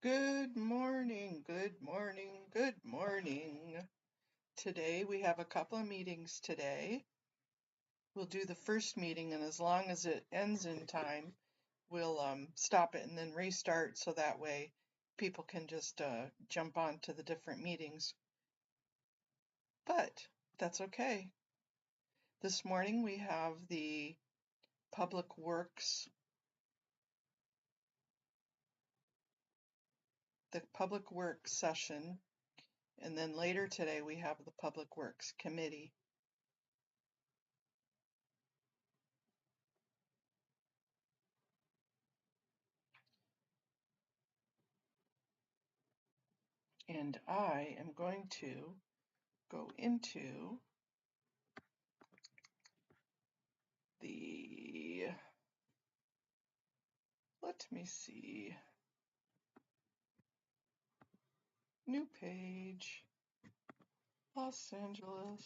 Good morning, good morning, good morning. Today we have a couple of meetings today. We'll do the first meeting, and as long as it ends in time, we'll stop it and then restart so that way people can just jump on to the different meetings. But that's okay. This morning we have the Public Works session, and then later today we have the Public Works Committee. And I am going to go into let me see, new page, Los Angeles.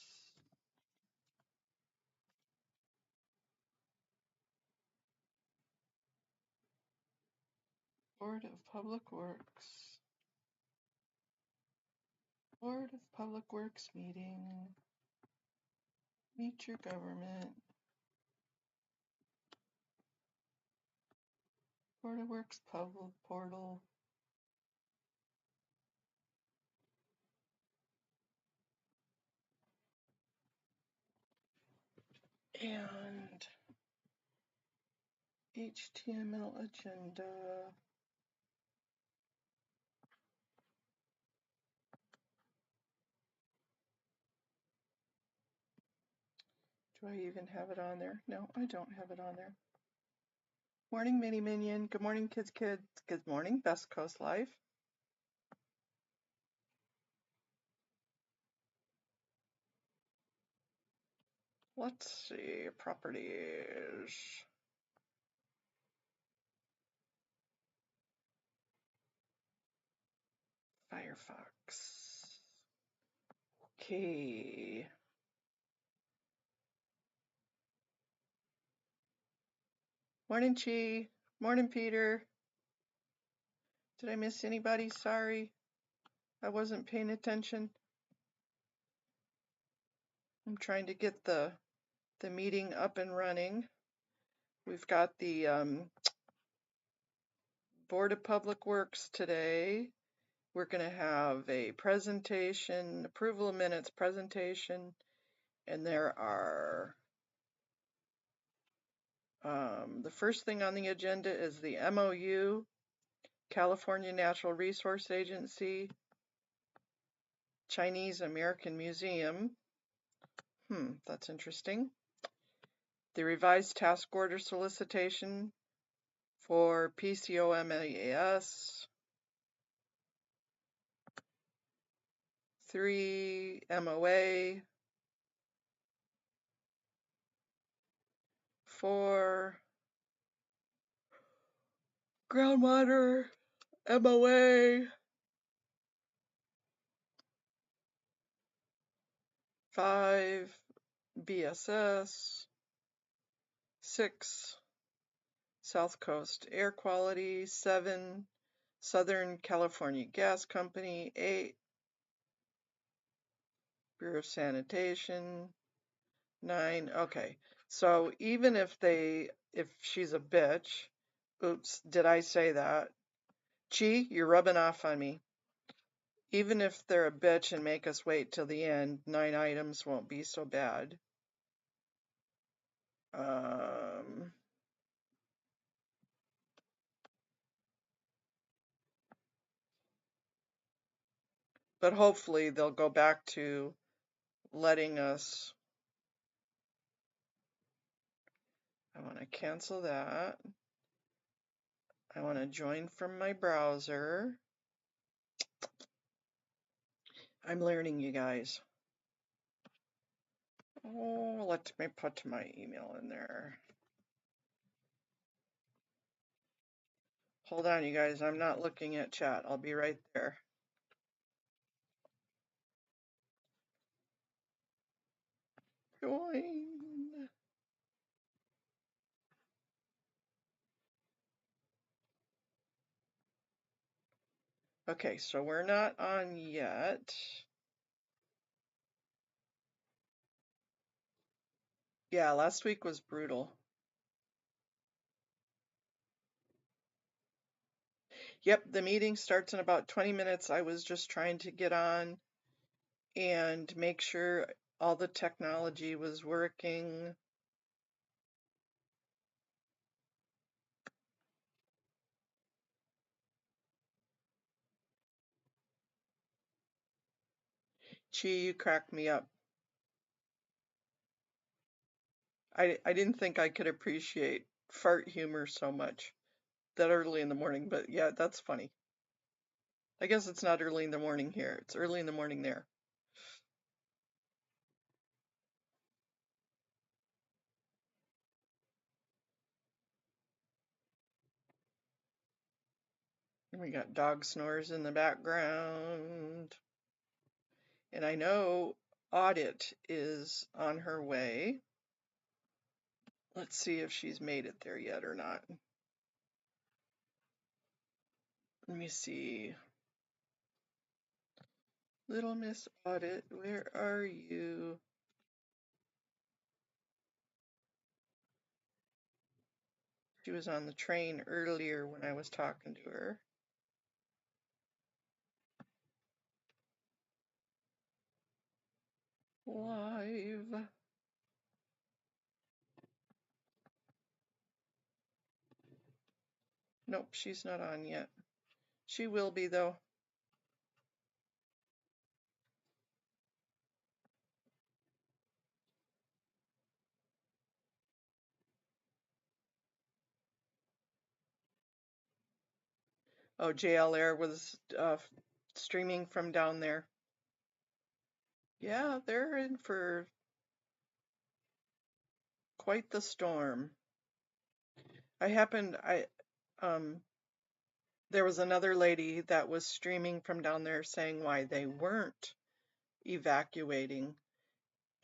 Board of Public Works. Board of Public Works meeting. Meet your government. Board of Works public portal. And HTML agenda. Do I even have it on there? No, I don't have it on there. Morning, Mini Minion. Good morning, kids. Good morning, Best Coast Life. Let's see, properties. Firefox. Okay. Morning, Chi. Morning, Peter. Did I miss anybody? Sorry. I wasn't paying attention. I'm trying to get the meeting up and running. We've got the Board of Public Works today. We're going to have a presentation, approval of minutes presentation, and there are the first thing on the agenda is the MOU, California Natural Resource Agency, Chinese American Museum. That's interesting. The revised task order solicitation for PCOMAS. 3 MOA. 4 groundwater MOA. 5 BSS. 6 South Coast Air Quality. 7 Southern California Gas Company. 8 Bureau of Sanitation. 9. Okay, so even if she's a bitch, oops, did I say that? Chi, you're rubbing off on me. Even if they're a bitch and make us wait till the end, 9 items won't be so bad. But hopefully they'll go back to letting us. I want to cancel that. I want to join from my browser. I'm learning, you guys. Oh, let me put my email in there. Hold on, you guys. I'm not looking at chat. I'll be right there. Join. Okay, so we're not on yet. Yeah, last week was brutal. Yep, the meeting starts in about 20 minutes. I was just trying to get on and make sure all the technology was working. Gee, you crack me up. I didn't think I could appreciate fart humor so much that early in the morning, but yeah, that's funny. I guess it's not early in the morning here. It's early in the morning there. And we got dog snores in the background. And I know Audit is on her way. Let's see if she's made it there yet or not. Let me see. Little Miss Audit, where are you? She was on the train earlier when I was talking to her. Live. Nope, she's not on yet. She will be though. Oh, JL Air was streaming from down there. Yeah, they're in for quite the storm. Um there was another lady that was streaming from down there saying why they weren't evacuating,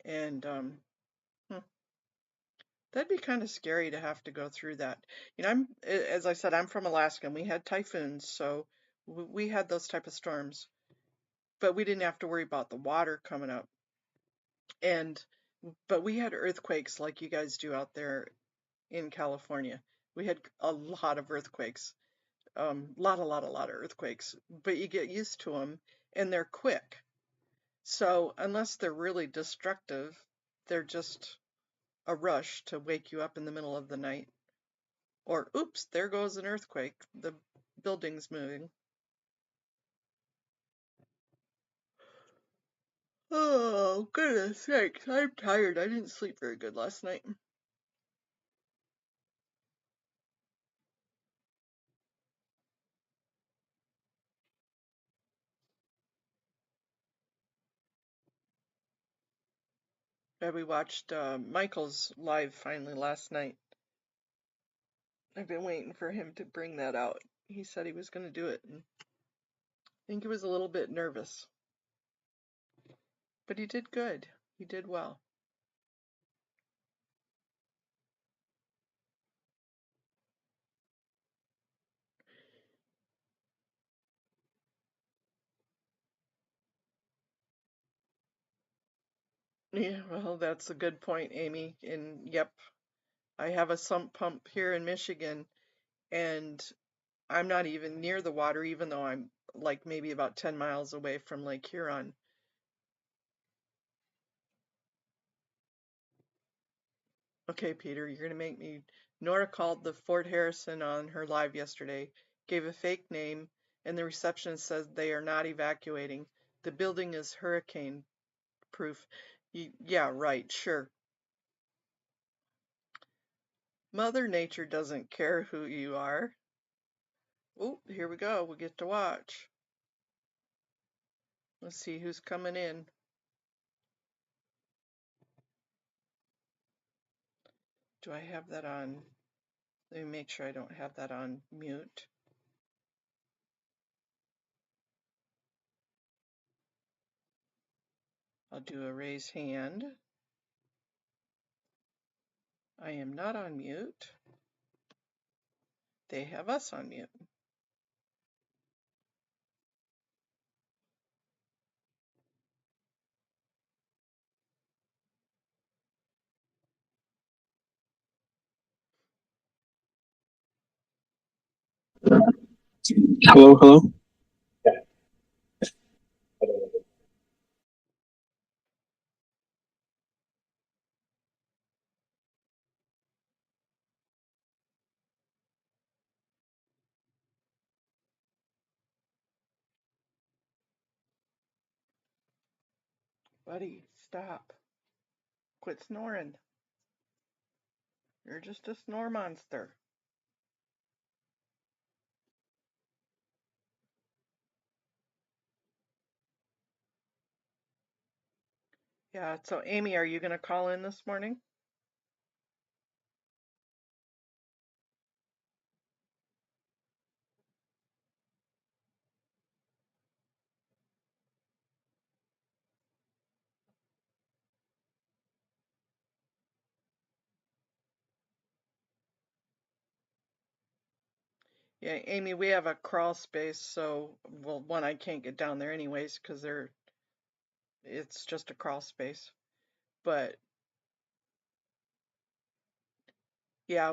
and hmm, that'd be kind of scary to have to go through that. You know, as I said, I'm from Alaska and we had typhoons, so we had those type of storms, but we didn't have to worry about the water coming up. And but we had earthquakes like you guys do out there in California. We had a lot of earthquakes, lot of earthquakes, but you get used to them and they're quick. So unless they're really destructive, they're just a rush to wake you up in the middle of the night. Or, oops, there goes an earthquake. The building's moving. Oh, goodness sakes, I'm tired. I didn't sleep very good last night. We watched Michael's live finally last night. I've been waiting for him to bring that out. He said he was going to do it, and I think he was a little bit nervous. But he did good. He did well. Yeah, well, that's a good point, Amy. And yep, I have a sump pump here in Michigan, and I'm not even near the water, even though I'm like maybe about 10 miles away from Lake Huron. Okay, Peter, you're gonna make me. Nora called the Fort Harrison on her live yesterday, gave a fake name, and the receptionist says they are not evacuating. The building is hurricane proof. Yeah, right, sure. Mother Nature doesn't care who you are. Oh, here we go. We get to watch. Let's see who's coming in. Do I have that on? Let me make sure I don't have that on mute. I'll do a raise hand. I am not on mute. They have us on mute. Hello, hello. Buddy, stop. Quit snoring. You're just a snore monster. Yeah, so Amy, are you going to call in this morning? Yeah, Amy, we have a crawl space, so, well, one, I can't get down there anyways because it's just a crawl space. But yeah,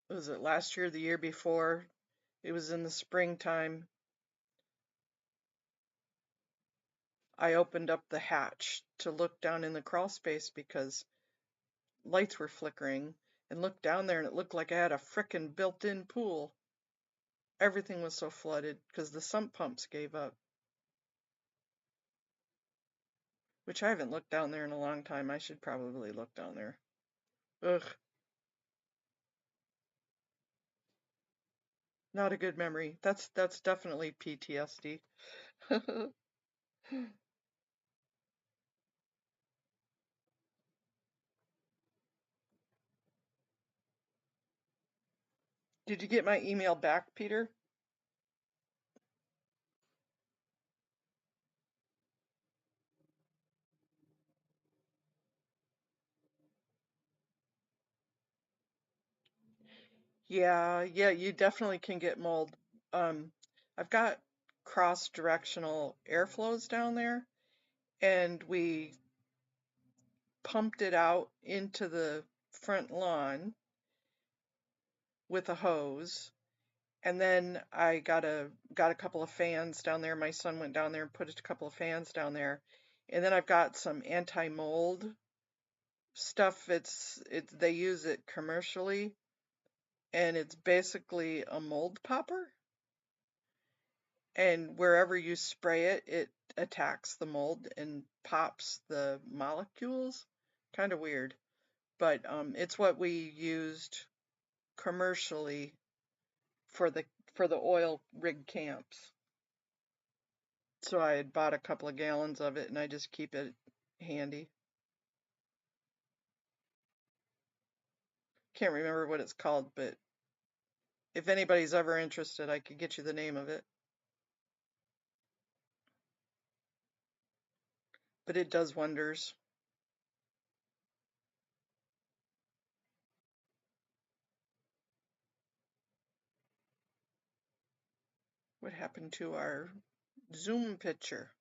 was it last year, the year before? It was in the springtime. I opened up the hatch to look down in the crawl space because lights were flickering and looked down there and it looked like I had a frickin' built-in pool. Everything was so flooded because the sump pumps gave up, which I haven't looked down there in a long time. I should probably look down there. Ugh, not a good memory. That's definitely PTSD. Did you get my email back, Peter? Yeah, you definitely can get mold. Um, I've got cross-directional airflows down there, and we pumped it out into the front lawn with a hose. And then I got a couple of fans down there. My son went down there and put a couple of fans down there. And then I've got some anti-mold stuff. They use it commercially, and it's basically a mold popper. And wherever you spray it, it attacks the mold and pops the molecules. Kind of weird, but it's what we used commercially for the oil rig camps. So I had bought a couple of gallons of it and I just keep it handy. Can't remember what it's called, but if anybody's ever interested, I could get you the name of it. But it does wonders. What happened to our Zoom picture?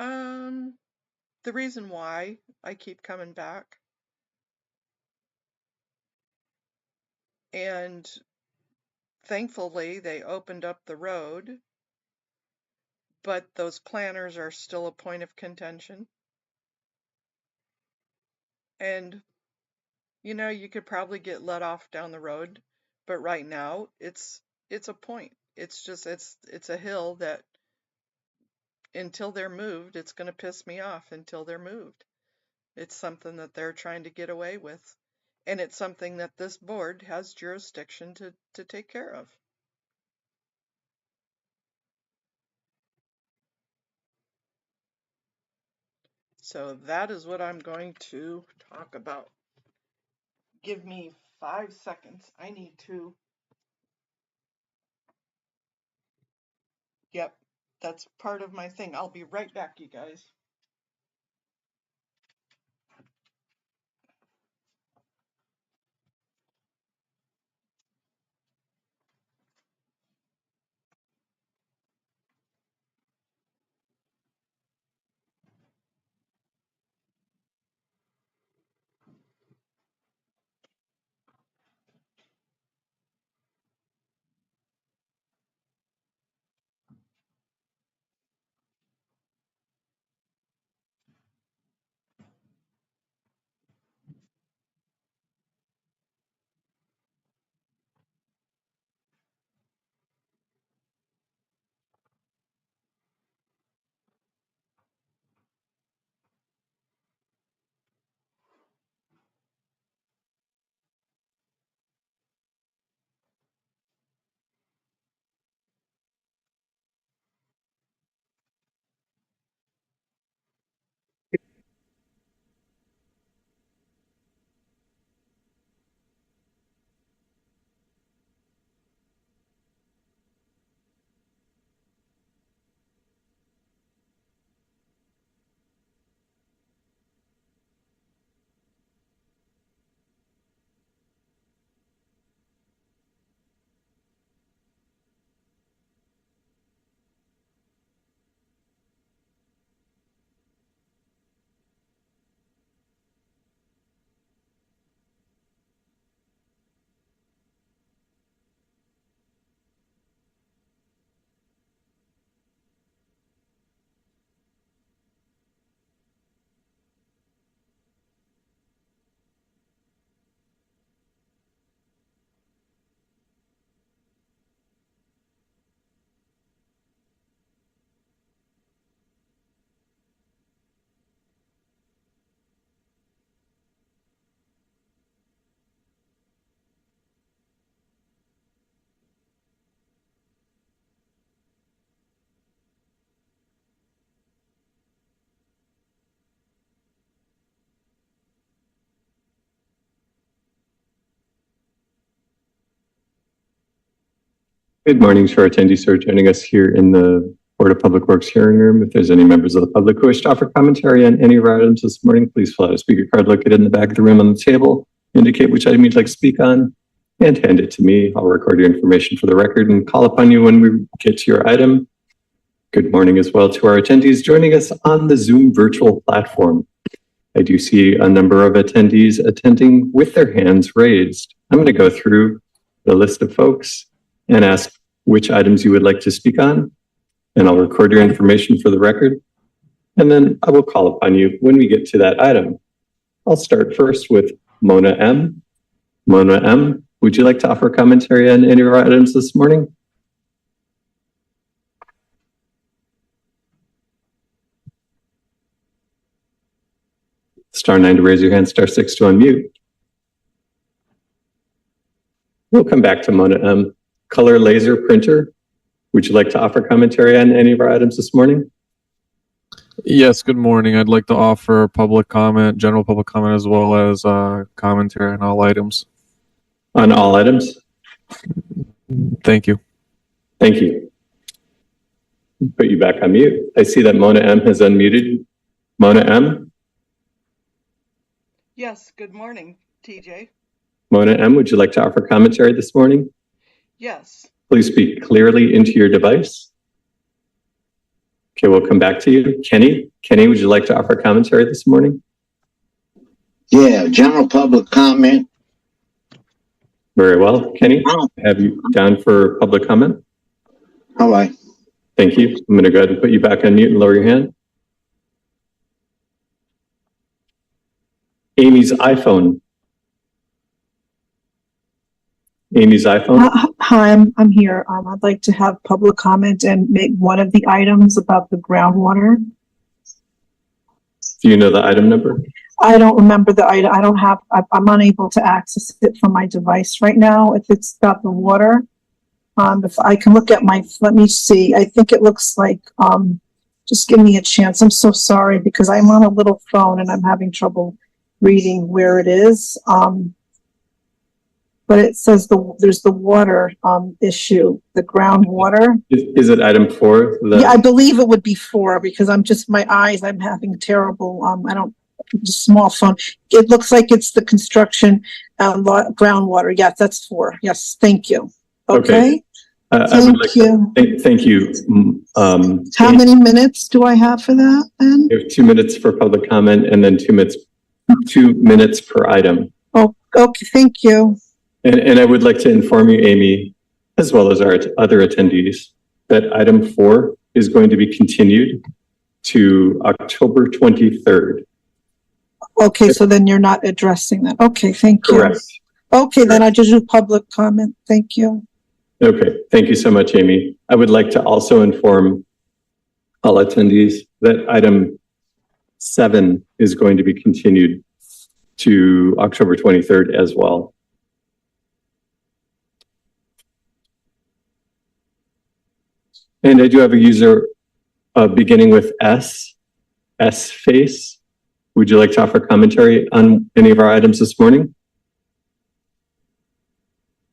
Um, the reason why I keep coming back, and thankfully they opened up the road, but those planners are still a point of contention. And you could probably get let off down the road, but right now it's a point. It's a hill that until they're moved, it's going to piss me off until they're moved. It's something that they're trying to get away with, and it's something that this board has jurisdiction to take care of. So that is what I'm going to talk about. Give me 5 seconds. I need to. Yep, that's part of my thing. I'll be right back, you guys. Good morning to our attendees who are joining us here in the Board of Public Works hearing room. If there's any members of the public who wish to offer commentary on any of our items this morning, please fill out a speaker card located in the back of the room on the table, indicate which item you'd like to speak on, and hand it to me. I'll record your information for the record and call upon you when we get to your item. Good morning as well to our attendees joining us on the Zoom virtual platform. I do see a number of attendees attending with their hands raised. I'm going to go through the list of folks and ask which items you would like to speak on, and I'll record your information for the record, and then I will call upon you when we get to that item. I'll start first with Mona M. Mona M., would you like to offer commentary on any of our items this morning? *9 to raise your hand, *6 to unmute. We'll come back to Mona M. Color Laser Printer, would you like to offer commentary on any of our items this morning? Yes, good morning. I'd like to offer public comment, general public comment, as well as commentary on all items. On all items? Thank you. Thank you. Put you back on mute. I see that Mona M has unmuted. Mona M? Yes, good morning, TJ. Mona M, would you like to offer commentary this morning? Yes. Please speak clearly into your device. Okay, we'll come back to you. Kenny? Kenny, would you like to offer commentary this morning? Yeah, general public comment. Very well. Kenny, have you down for public comment? All right. Thank you. I'm going to go ahead and put you back on mute and lower your hand. Amy's iPhone. Amy's iPhone. Hi, I'm here. I'd like to have public comment and make one of the items about the groundwater. Do you know the item number? I don't remember the item. I'm unable to access it from my device right now. If it's about the water, if I can look at let me see. I think it looks like, just give me a chance. I'm so sorry because I'm on a little phone and I'm having trouble reading where it is. But it says there's the water issue, the groundwater. Is it item 4? Yeah, I believe it would be 4 because my eyes, I'm having terrible, just small phone. It looks like it's the construction groundwater. Yes, that's 4. Yes, thank you. Okay. Thank you. Thank you. How many minutes do I have for that then? You have 2 minutes for public comment and then 2 minutes per item. Oh, okay, thank you. And I would like to inform you, Amy, as well as our other attendees, that item 4 is going to be continued to October 23rd. Okay, so then you're not addressing that. Okay, thank you. Correct. Okay, then I just do public comment. Thank you. Okay, thank you so much, Amy. I would like to also inform all attendees that item 7 is going to be continued to October 23rd as well. And I do have a user beginning with S face. Would you like to offer commentary on any of our items this morning?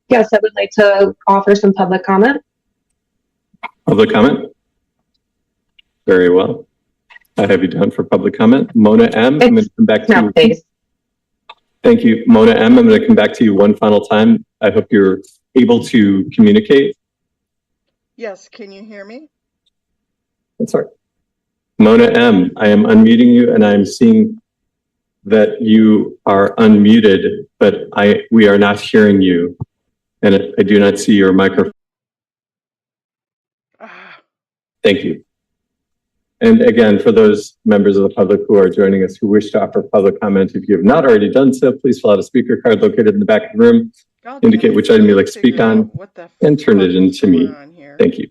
Yes, I would like to offer some public comment. Public comment? Very well. I have you down for public comment. Mona M, I'm going to come back to you. Thank you. Mona M, I'm going to come back to you one final time. I hope you're able to communicate. Yes, can you hear me? That's all right. Mona M, I am unmuting you and I'm seeing that you are unmuted, but we are not hearing you. And I do not see your microphone. Thank you. And again, for those members of the public who are joining us who wish to offer public comment, if you have not already done so, please fill out a speaker card located in the back of the room, indicate which item you'd like to speak on, and turn it in to me. Thank you.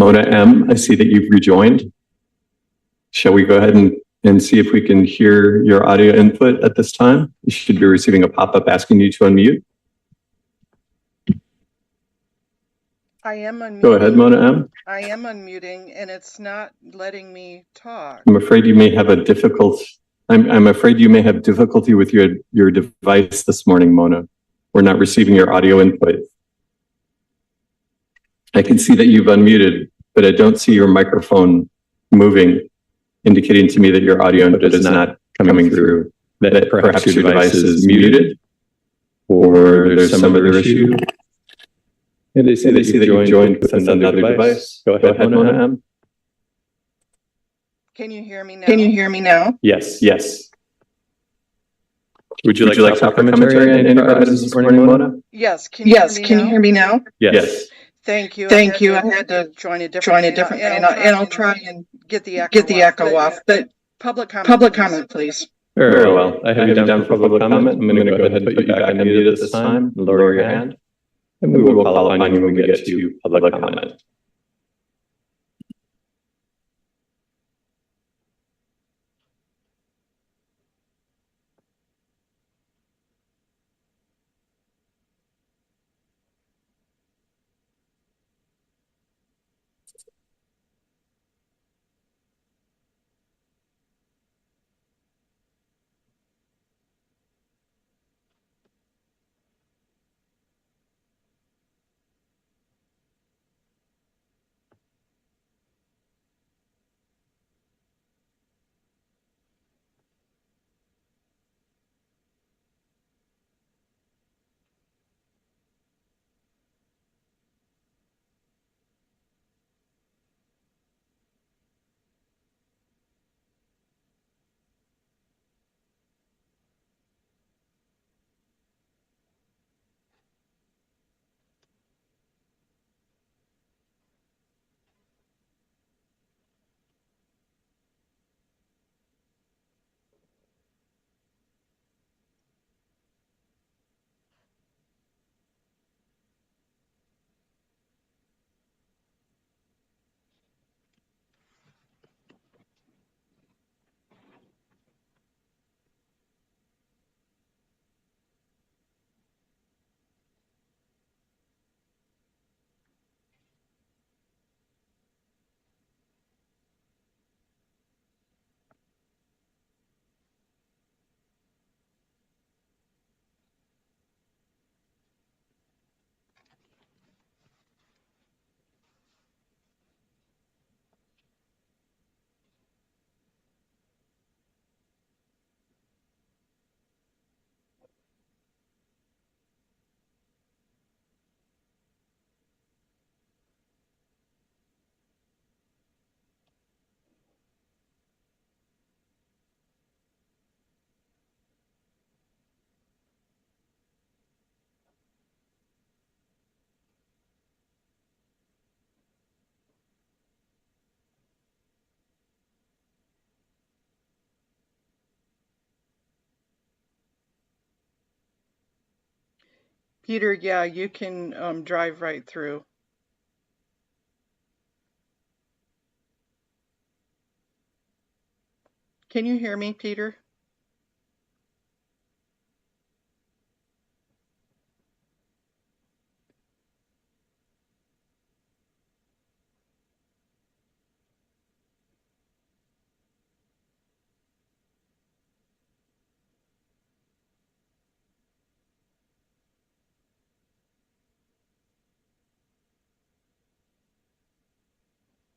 Mona M., I see that you've rejoined. Shall we go ahead and see if we can hear your audio input at this time? You should be receiving a pop-up asking you to unmute. I am unmuting. Go ahead, Mona M. I am unmuting and it's not letting me talk. I'm afraid you may have I'm afraid you may have difficulty with your device this morning, Mona. We're not receiving your audio input. I can see that you've unmuted, but I don't see your microphone moving, indicating to me that your audio input is not coming through, that perhaps your device is muted, or there's some other issue. And they say that you joined with another device. Go ahead, Mona M. Can you hear me now? Can you hear me now? Yes. Would you like to offer commentary on any of our items this morning, Mona? Yes. Can you hear me now? Yes. Thank you. I had to join a different and I'll try and get the echo off, but public comment, please. Very well. I have you down for public comment. I'm going to go ahead and put you back on mute at this time. Lower your hand. And we will call upon you when we get to public comment. Peter, yeah, you can drive right through. Can you hear me, Peter?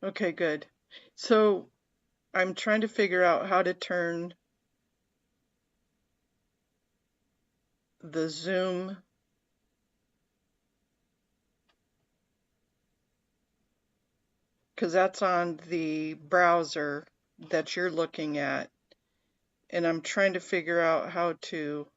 Okay, good. So I'm trying to figure out how to turn the Zoom because that's on the browser that you're looking at, and I'm trying to figure out how to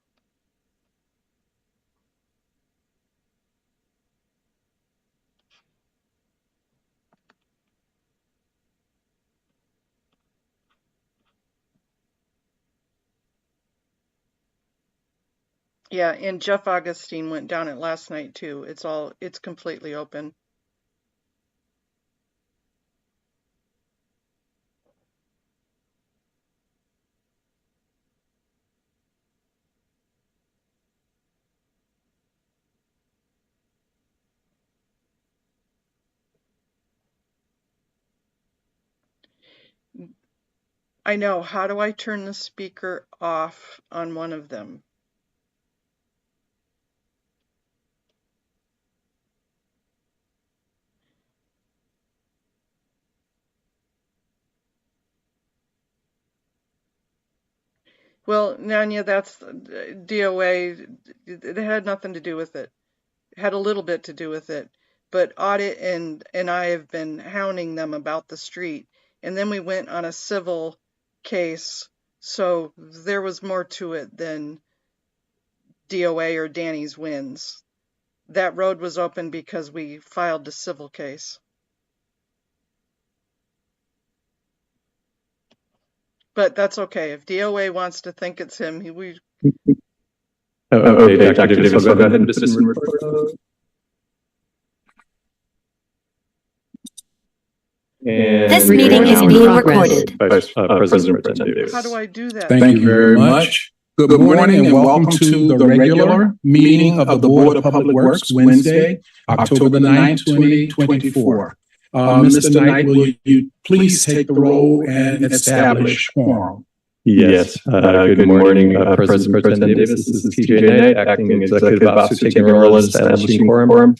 yeah, and Jeff Augustine went down it last night too. It's completely open. I know. How do I turn the speaker off on one of them? Well, Nanya, that's DOA. It had nothing to do with it. It had a little bit to do with it. But Audit and I have been hounding them about the street. And then we went on a civil case. So there was more to it than DOA or Danny's wins. That road was open because we filed a civil case. But that's okay. If DOA wants to think it's him, we. Okay, Dr. Davis, I'll go ahead and dismiss and report. This meeting is being recorded. Vice President Davis. How do I do that? Thank you very much. Good morning and welcome to the regular meeting of the Board of Public Works, Wednesday, October the 9th, 2024. Mr. Knight, will you please take the roll and establish quorum? Yes. Good morning, President Davis. This is TJ Knight, Acting Executive Officer, taking a role as establishing quorum.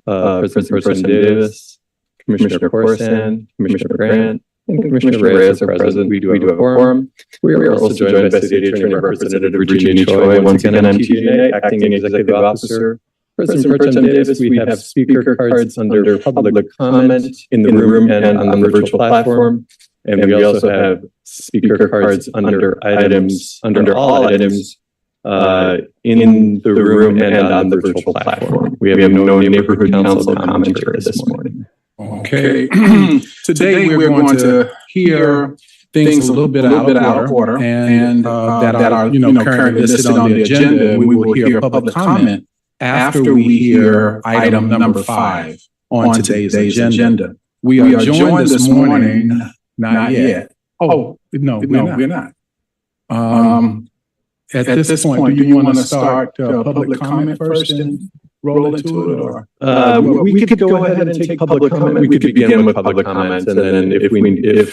President Davis, Commissioner Corson, Commissioner Grant, and Commissioner Reyes are present. We do have a quorum. We are also joined by City Attorney Representative Virginia Choi. Once again, I'm TJ Knight, Acting Executive Officer. President Davis, we have speaker cards under public comment in the room and on the virtual platform. And we also have speaker cards under items, under all items in the room and on the virtual platform. We have no neighborhood council commentary this morning. Okay. Today we're going to hear things a little bit out of order and that are, currently listed on the agenda. We will hear public comment after we hear item number 5 on today's agenda. We are joined this morning, not yet. Oh, no, we're not. At this point, do you want to start public comment first and roll into it, or? We could go ahead and take public comment. We could begin with public comments, and then if we do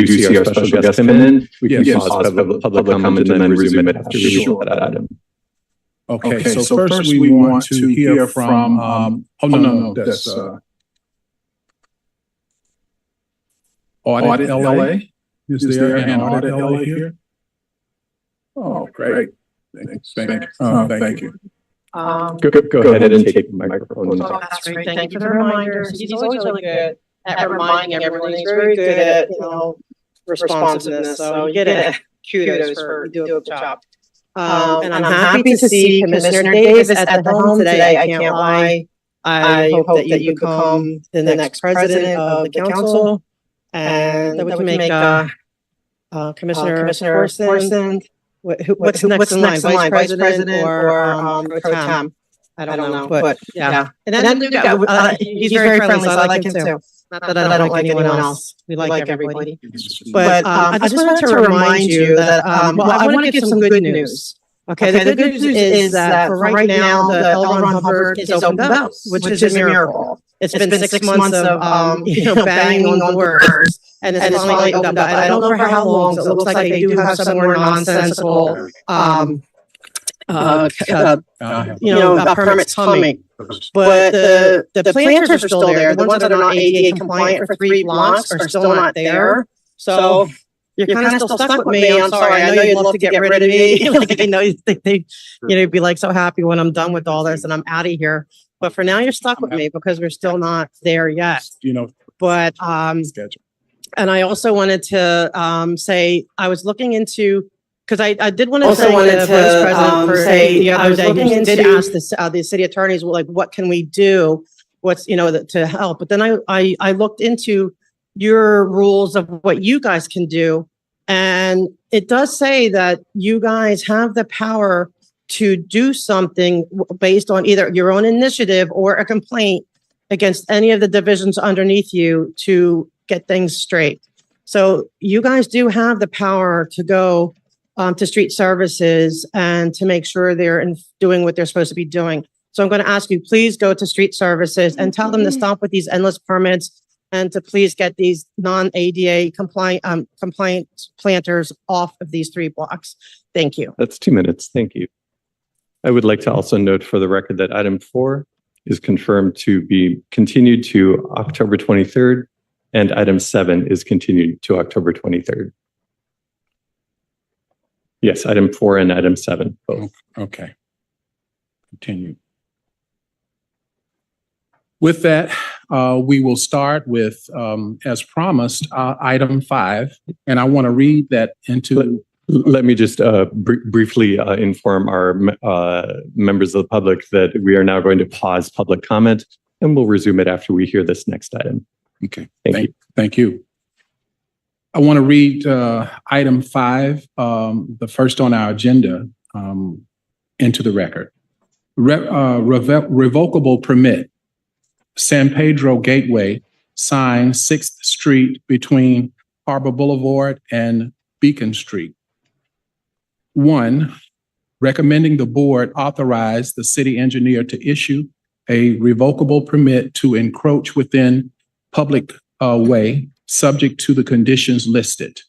see our special guest come in, we can pause public comment and then resume it after we show that item. Okay, so first we want to hear from, that's Audit LA. Is there an Audit LA here? Oh, great. Thank you. Go ahead and take the microphone. That's great. Thank you for the reminders. He's always really good at reminding everyone. He's very good at, responsiveness. So you get it. Kudos for doing a good job. And I'm happy to see Commissioner Davis at the helm today. I can't lie. I hope that you become the next president of the council, and that we can make Commissioner Corson. What's next in line? Vice President or pro tem? I don't know, but yeah. And then he's very friendly, so I like him too. Not that I don't like anyone else. We like everybody. But I just wanted to remind you that, I want to give some good news. Okay, the good news is that for right now, the L. Ron Hubbard is opened up, which is a miracle. It's been 6 months of, banging on doors, and it's finally opened up. I don't know for how long, so it looks like they do have some more nonsensical, permits coming. But the planters are still there. The ones that are not ADA compliant for 3 blocks are still not there. So you're kind of still stuck with me. I'm sorry. I know you'd love to get rid of me. Like, I know you'd be like so happy when I'm done with all this and I'm out of here. But for now, you're stuck with me because we're still not there yet. But and I also wanted to say I was looking into, because I did want to say to the Vice President for the other day, he did ask the city attorneys, well, like, what can we do? What's, to help? But then I looked into your rules of what you guys can do. And it does say that you guys have the power to do something based on either your own initiative or a complaint against any of the divisions underneath you to get things straight. So you guys do have the power to go to street services and to make sure they're doing what they're supposed to be doing. So I'm going to ask you, please go to street services and tell them to stop with these endless permits. and to please get these non-ADA compliant planters off of these 3 blocks. Thank you. That's 2 minutes. Thank you. I would like to also note for the record that item 4 is confirmed to be continued to October 23rd, and item 7 is continued to October 23rd. Yes, item 4 and item 7, both. Okay. Continue. With that, we will start with, as promised, item 5, and I want to read that into. Let me just briefly inform our members of the public that we are now going to pause public comment, and we'll resume it after we hear this next item. Okay. Thank you. Thank you. I want to read item 5, the first on our agenda, into the record. Revocable permit. San Pedro Gateway sign 6th Street between Harbor Boulevard and Beacon Street. 1, recommending the board authorize the city engineer to issue a revocable permit to encroach within public way, subject to the conditions listed.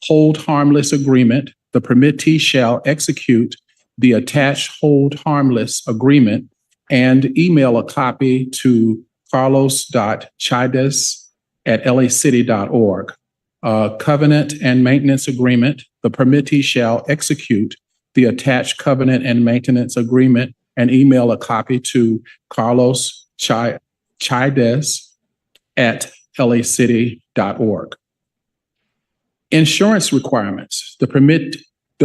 Hold harmless agreement. The permittee shall execute the attached hold harmless agreement and email a copy to carlos.chides@lacity.org. Covenant and maintenance agreement. The permittee shall execute the attached covenant and maintenance agreement and email a copy to carlos.chides@lacity.org. Insurance requirements. The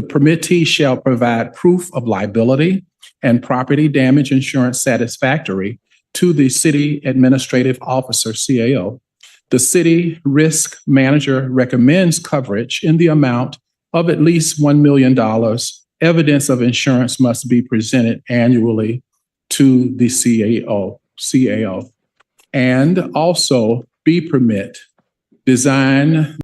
permittee shall provide proof of liability and property damage insurance satisfactory to the city administrative officer, CAO. The city risk manager recommends coverage in the amount of at least $1 million. Evidence of insurance must be presented annually to the CAO. And also B permit, design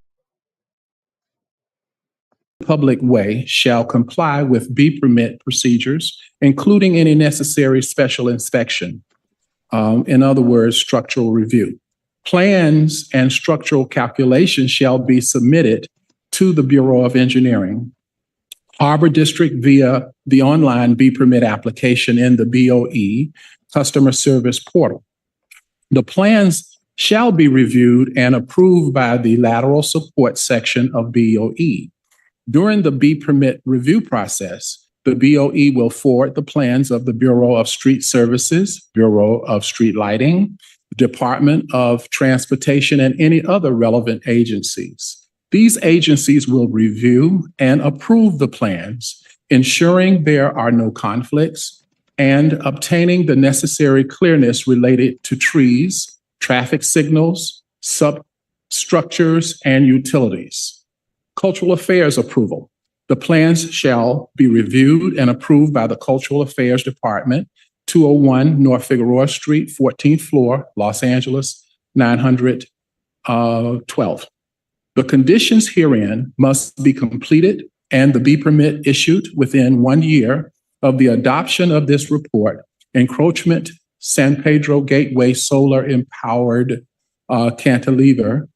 public way shall comply with B permit procedures, including any necessary special inspection. In other words, structural review. Plans and structural calculations shall be submitted to the Bureau of Engineering, Harbor District via the online B permit application in the BOE customer service portal. The plans shall be reviewed and approved by the lateral support section of BOE. During the B permit review process, the BOE will forward the plans of the Bureau of Street Services, Bureau of Street Lighting, Department of Transportation, and any other relevant agencies. These agencies will review and approve the plans, ensuring there are no conflicts and obtaining the necessary clearness related to trees, traffic signals, substructures, and utilities. Cultural Affairs approval. The plans shall be reviewed and approved by the Cultural Affairs Department, 201 North Figueroa Street, 14th floor, Los Angeles, 912. The conditions herein must be completed and the B permit issued within 1 year of the adoption of this report. Encroachment, San Pedro Gateway solar empowered cantilever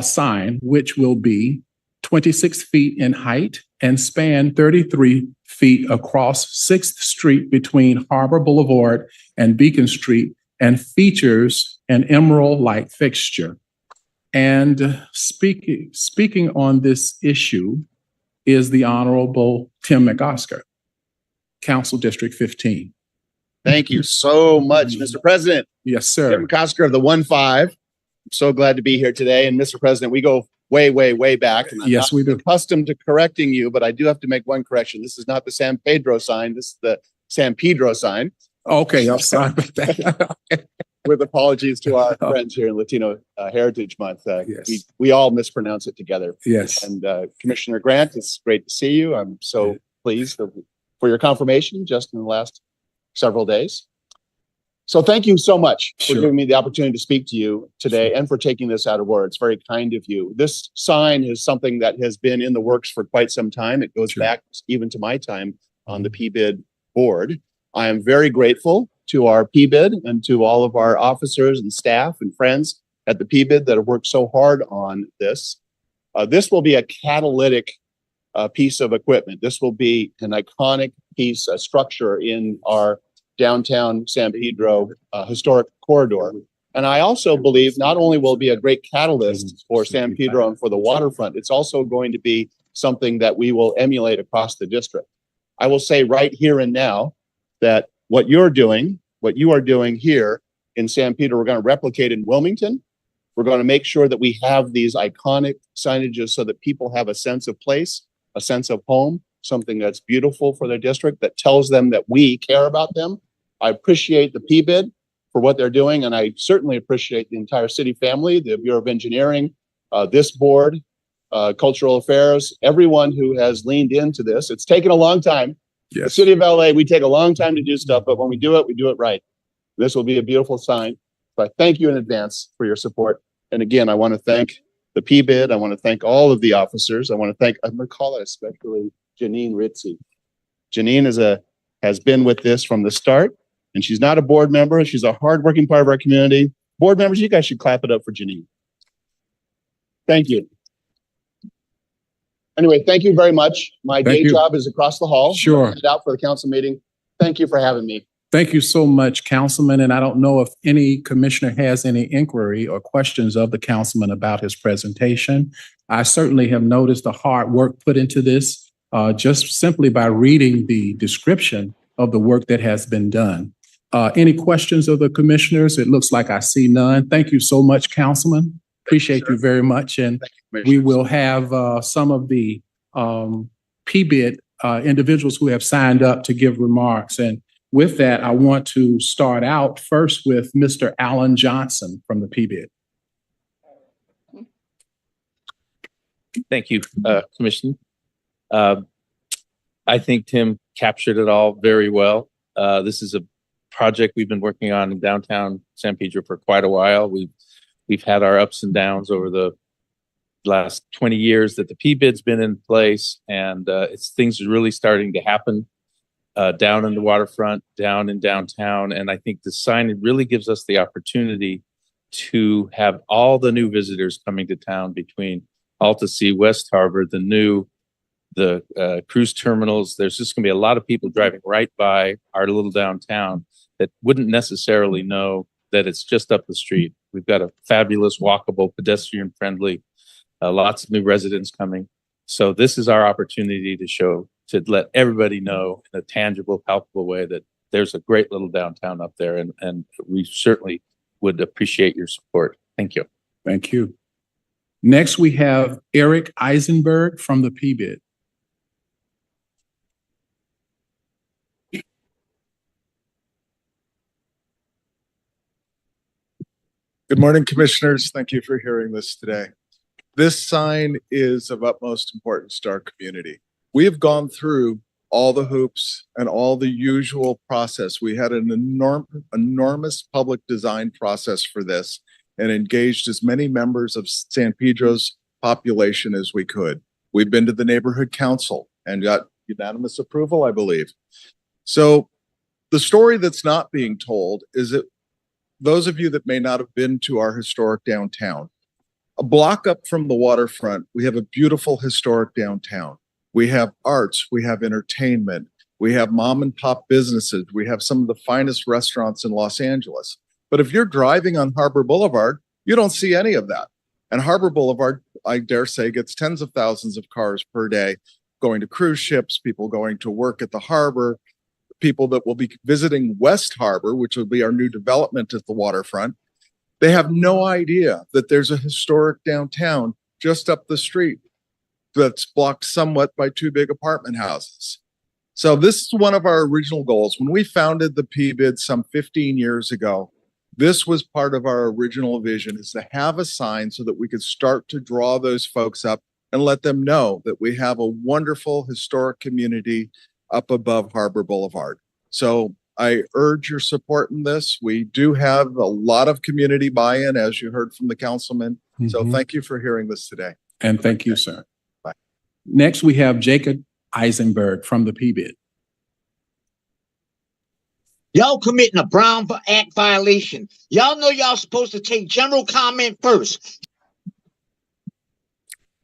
sign, which will be 26 feet in height and span 33 feet across 6th Street between Harbor Boulevard and Beacon Street, and features an emerald light fixture. And speaking on this issue is the Honorable Tim McOsker, Council District 15. Thank you so much, Mr. President. Yes, sir. Tim McOsker of the 1-5. I'm so glad to be here today. And Mr. President, we go way, way, way back. And I'm yes, we do. Accustomed to correcting you, but I do have to make one correction. This is not the San Pedro sign. This is the San Pedro sign. Okay, I'm sorry about that. With apologies to our friends here in Latino Heritage Month. Yes. We all mispronounce it together. Yes. And Commissioner Grant, it's great to see you. I'm so pleased for your confirmation just in the last several days. So thank you so much for giving me the opportunity to speak to you today and for taking this out of order. It's very kind of you. This sign is something that has been in the works for quite some time. It goes back even to my time on the PBID board. I am very grateful to our PBID and to all of our officers and staff and friends at the PBID that have worked so hard on this. This will be a catalytic piece of equipment. This will be an iconic piece, a structure in our downtown San Pedro historic corridor. And I also believe not only will it be a great catalyst for San Pedro and for the waterfront, it's also going to be something that we will emulate across the district. I will say right here and now that what you are doing here in San Pedro, we're going to replicate in Wilmington. We're going to make sure that we have these iconic signages so that people have a sense of place, a sense of home, something that's beautiful for their district, that tells them that we care about them. I appreciate the PBID for what they're doing, and I certainly appreciate the entire city family, the Bureau of Engineering, this board, Cultural Affairs, everyone who has leaned into this. It's taken a long time. Yes. The city of LA, we take a long time to do stuff, but when we do it right. This will be a beautiful sign. So I thank you in advance for your support. And again, I want to thank the PBID. I want to thank all of the officers. I want to thank, I'm going to call it especially Janine Ritzy. Janine has been with this from the start, and she's not a board member. She's a hardworking part of our community. Board members, you guys should clap it up for Janine. Thank you. Anyway, thank you very much. My day job is across the hall. Sure. Head out for the council meeting. Thank you for having me. Thank you so much, Councilman. And I don't know if any commissioner has any inquiry or questions of the councilman about his presentation. I certainly have noticed the hard work put into this just simply by reading the description of the work that has been done. Any questions of the commissioners? It looks like I see none. Thank you so much, Councilman. Appreciate you very much. And we will have some of the PBID individuals who have signed up to give remarks. And with that, I want to start out first with Mr. Alan Johnson from the PBID. Thank you, Commissioner. I think Tim captured it all very well. This is a project we've been working on in downtown San Pedro for quite a while. We've had our ups and downs over the last 20 years that the PBID's been in place, and things are really starting to happen down in the waterfront, down in downtown. And I think the sign really gives us the opportunity to have all the new visitors coming to town between Alta Sea, West Harbor, the cruise terminals. There's just going to be a lot of people driving right by our little downtown that wouldn't necessarily know that it's just up the street. We've got a fabulous, walkable, pedestrian-friendly, lots of new residents coming. So this is our opportunity to let everybody know in a tangible, palpable way that there's a great little downtown up there, and we certainly would appreciate your support. Thank you. Thank you. Next, we have Eric Eisenberg from the PBID. Good morning, commissioners. Thank you for hearing this today. This sign is of utmost importance to our community. We have gone through all the hoops and all the usual process. We had an enormous public design process for this and engaged as many members of San Pedro's population as we could. We've been to the neighborhood council and got unanimous approval, I believe. So the story that's not being told is that those of you that may not have been to our historic downtown, a block up from the waterfront, we have a beautiful historic downtown. We have arts, we have entertainment, we have mom and pop businesses, we have some of the finest restaurants in Los Angeles. But if you're driving on Harbor Boulevard, you don't see any of that. And Harbor Boulevard, I dare say, gets tens of thousands of cars per day going to cruise ships, people going to work at the harbor, people that will be visiting West Harbor, which will be our new development at the waterfront. They have no idea that there's a historic downtown just up the street that's blocked somewhat by two big apartment houses. So this is one of our original goals. When we founded the PBID some 15 years ago, this was part of our original vision, is to have a sign so that we could start to draw those folks up and let them know that we have a wonderful historic community up above Harbor Boulevard. So I urge your support in this. We do have a lot of community buy-in, as you heard from the councilman. So thank you for hearing this today. And thank you, sir. Bye. Next, we have Jacob Eisenberg from the PBID. Y'all committing a Brown Act violation. Y'all know y'all supposed to take general comment first.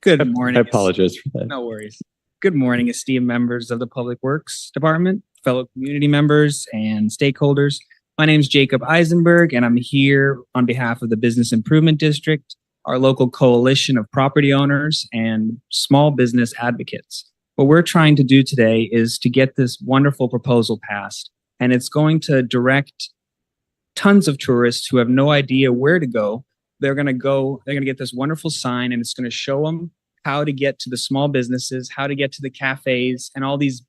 Good morning. I apologize for that. No worries. Good morning, esteemed members of the Public Works Department, fellow community members, and stakeholders. My name is Jacob Eisenberg, and I'm here on behalf of the Business Improvement District, our local coalition of property owners and small business advocates. What we're trying to do today is to get this wonderful proposal passed, and it's going to direct tons of tourists who have no idea where to go. They're going to get this wonderful sign, and it's going to show them how to get to the small businesses, how to get to the cafes, and all these,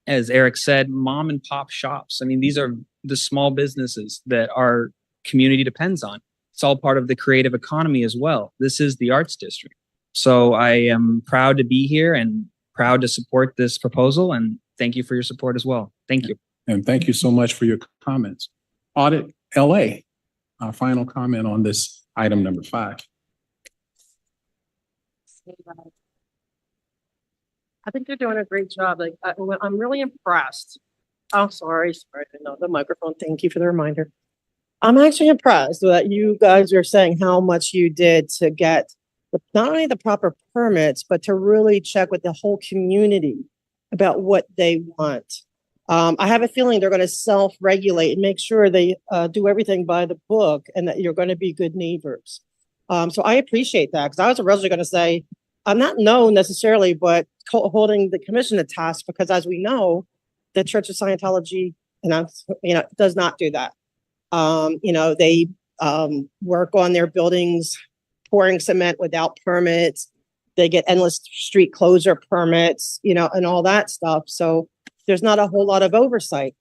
as Eric said, mom and pop shops. I mean, these are the small businesses that our community depends on. It's all part of the creative economy as well. This is the arts district. So I am proud to be here and proud to support this proposal, and thank you for your support as well. Thank you. And thank you so much for your comments. Audit LA, our final comment on this item number 5. I think you're doing a great job. Like, I'm really impressed. Oh, sorry, no, the microphone. Thank you for the reminder. I'm actually impressed that you guys are saying how much you did to get not only the proper permits, but to really check with the whole community about what they want. I have a feeling they're going to self-regulate and make sure they do everything by the book and that you're going to be good neighbors. So I appreciate that, because I was originally going to say, I'm not known necessarily, but holding the commission to task, because as we know, the Church of Scientology, does not do that. They work on their buildings, pouring cement without permits. They get endless street closure permits, and all that stuff. So there's not a whole lot of oversight,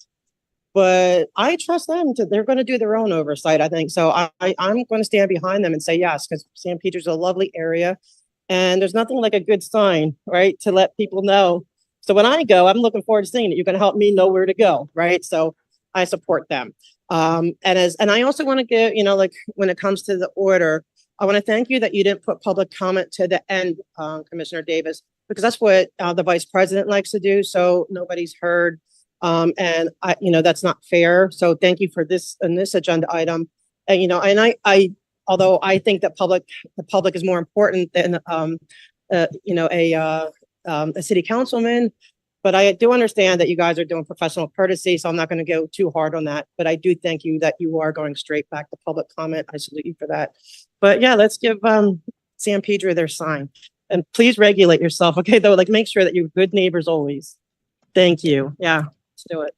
but I trust them they're going to do their own oversight, I think. So I'm going to stand behind them and say yes, because San Pedro's a lovely area, and there's nothing like a good sign, right, to let people know. So when I go, I'm looking forward to seeing it. You're going to help me know where to go, right? So I support them. And I also want to give, when it comes to the order, I want to thank you that you didn't put public comment to the end, Commissioner Davis, because that's what the vice president likes to do. So nobody's heard. And that's not fair. So thank you for this agenda item. And, although I think that the public is more important than, a city councilman, but I do understand that you guys are doing professional courtesy, so I'm not going to go too hard on that. But I do thank you that you are going straight back to public comment. I salute you for that. But yeah, let's give San Pedro their sign. And please regulate yourself, okay? Though, make sure that you're good neighbors always. Thank you. Yeah, let's do it.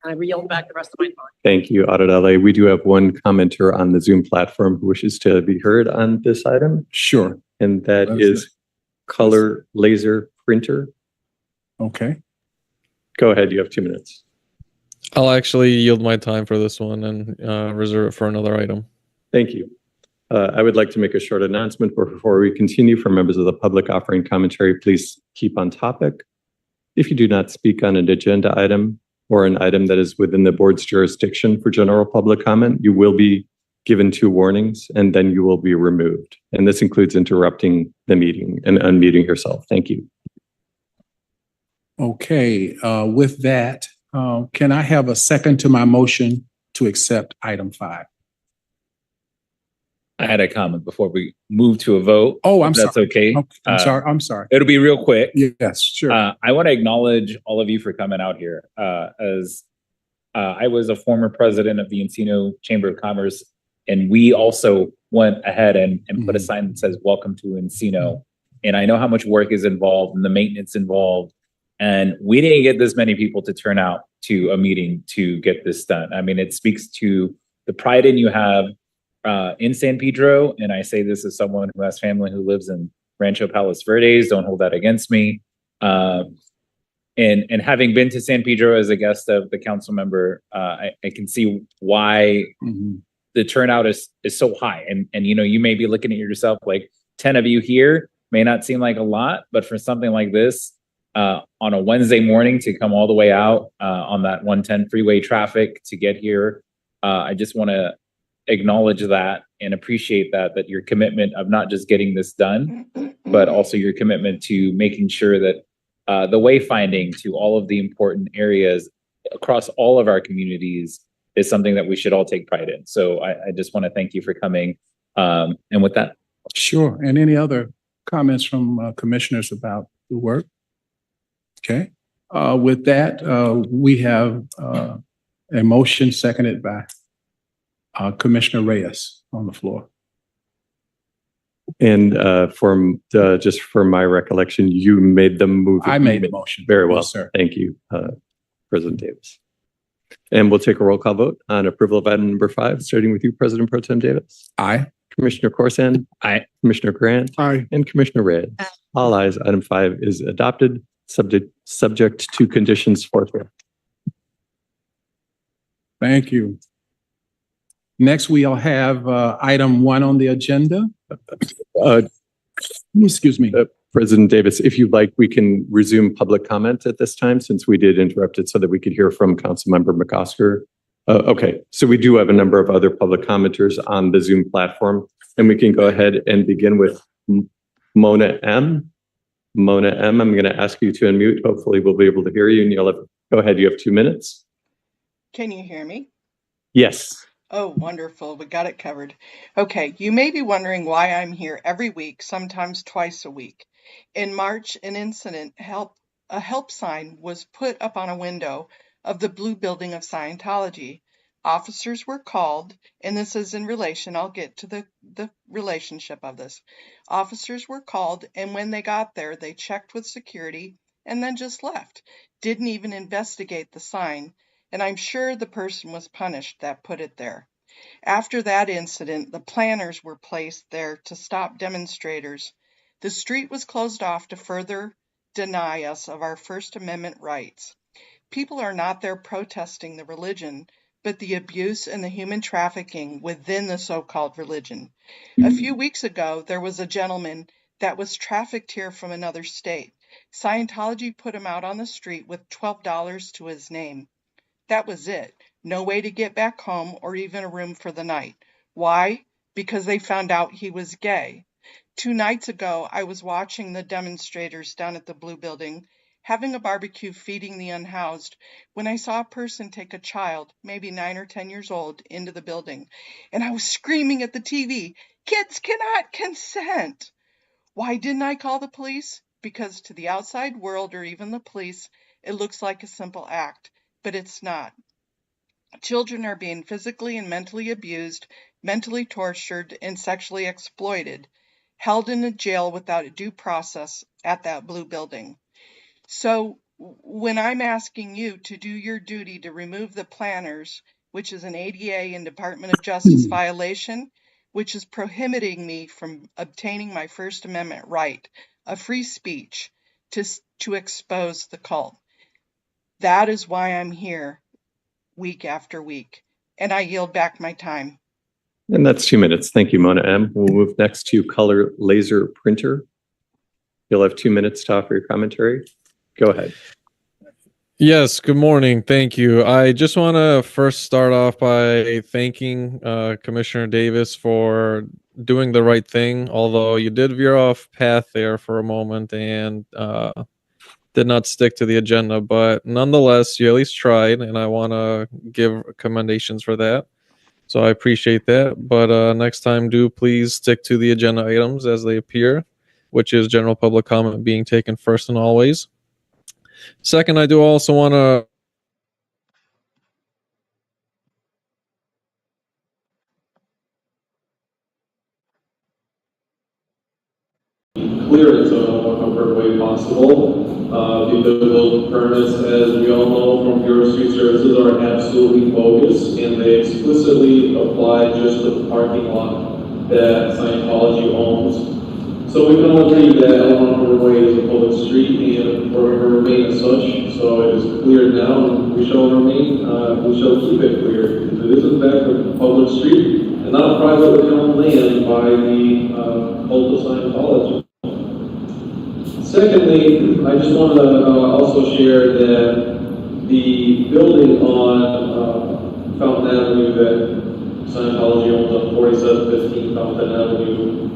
I yield back the rest of my time. Thank you, Audit LA. We do have one commenter on the Zoom platform who wishes to be heard on this item. Sure. And that is Color Laser Printer. Okay. Go ahead. You have 2 minutes. I'll actually yield my time for this one and reserve it for another item. Thank you. I would like to make a short announcement before we continue. For members of the public offering commentary, please keep on topic. If you do not speak on an agenda item or an item that is within the board's jurisdiction for general public comment, you will be given 2 warnings and then you will be removed. And this includes interrupting the meeting and unmuting yourself. Thank you. Okay, with that, can I have a second to my motion to accept item 5? I had a comment before we move to a vote. Oh, I'm sorry. That's okay. I'm sorry. It'll be real quick. Yes, sure. I want to acknowledge all of you for coming out here. As I was a former president of the Encino Chamber of Commerce, and we also went ahead and put a sign that says, "Welcome to Encino." And I know how much work is involved and the maintenance involved. And we didn't get this many people to turn out to a meeting to get this done. I mean, it speaks to the pride in you have in San Pedro. And I say this as someone who has family who lives in Rancho Palos Verdes. Don't hold that against me. And having been to San Pedro as a guest of the council member, I can see why the turnout is so high. And you may be looking at yourself like 10 of you here may not seem like a lot, but for something like this, on a Wednesday morning to come all the way out on that 110 freeway traffic to get here, I just want to acknowledge that and appreciate that your commitment of not just getting this done, but also your commitment to making sure that the wayfinding to all of the important areas across all of our communities is something that we should all take pride in. So I just want to thank you for coming. And with that. Sure. And any other comments from commissioners about the work? Okay. With that, we have a motion seconded by Commissioner Reyes on the floor. And just for my recollection, you made the move. I made the motion. Very well. Yes, sir. Thank you, President Davis. And we'll take a roll call vote on approval of item number 5, starting with you, President Pro Tem Davis. Aye. Commissioner Corson. Aye. Commissioner Grant. Aye. And Commissioner Reyes. All ayes. Item 5 is adopted, subject to conditions forthwith. Thank you. Next, we'll have item 1 on the agenda. Excuse me. President Davis, if you'd like, we can resume public comment at this time since we did interrupt it so that we could hear from Councilmember McOsker. Okay, so we do have a number of other public commenters on the Zoom platform, and we can go ahead and begin with Mona M. Mona M, I'm going to ask you to unmute. Hopefully we'll be able to hear you, and go ahead. You have 2 minutes. Can you hear me? Yes. Oh, wonderful. We got it covered. Okay, you may be wondering why I'm here every week, sometimes twice a week. In March, an incident, a help sign was put up on a window of the blue building of Scientology. Officers were called, and this is in relation, I'll get to the relationship of this. Officers were called, and when they got there, they checked with security and then just left. Didn't even investigate the sign, and I'm sure the person was punished that put it there. After that incident, the planners were placed there to stop demonstrators. The street was closed off to further deny us of our First Amendment rights. People are not there protesting the religion, but the abuse and the human trafficking within the so-called religion. A few weeks ago, there was a gentleman that was trafficked here from another state. Scientology put him out on the street with $12 to his name. That was it. No way to get back home or even a room for the night. Why? Because they found out he was gay. 2 nights ago, I was watching the demonstrators down at the Blue Building, having a barbecue feeding the unhoused, when I saw a person take a child, maybe 9 or 10 years old, into the building. And I was screaming at the TV, "Kids cannot consent!" Why didn't I call the police? Because to the outside world or even the police, it looks like a simple act, but it's not. Children are being physically and mentally abused, mentally tortured, and sexually exploited, held in a jail without a due process at that Blue Building. So when I'm asking you to do your duty to remove the planners, which is an ADA and Department of Justice violation, which is prohibiting me from obtaining my First Amendment right of free speech to expose the cult. That is why I'm here week after week, and I yield back my time. And that's 2 minutes. Thank you, Mona M. We'll move next to Color Laser Printer. You'll have 2 minutes to offer your commentary. Go ahead. Yes, good morning. Thank you. I just want to first start off by thanking Commissioner Davis for doing the right thing, although you did veer off path there for a moment and did not stick to the agenda, but nonetheless, you at least tried, and I want to give commendations for that. So I appreciate that. But next time, do please stick to the agenda items as they appear, which is general public comment being taken first and always. Second, I do also want to clear it so in a more comfort way possible. The building permits, as we all know from Bureau of Street Services, are absolutely bogus, and they explicitly apply just to the parking lot that Scientology owns. So we can all agree that Eleanor Way is a public street and we're going to remain as such. So it is clear now, and we shall remain, we shall keep it clear. It is in fact a public street and not privately owned land by the cult of Scientology. Secondly, I just want to also share that the building on Fountain Avenue that Scientology owns on 4715 Fountain Avenue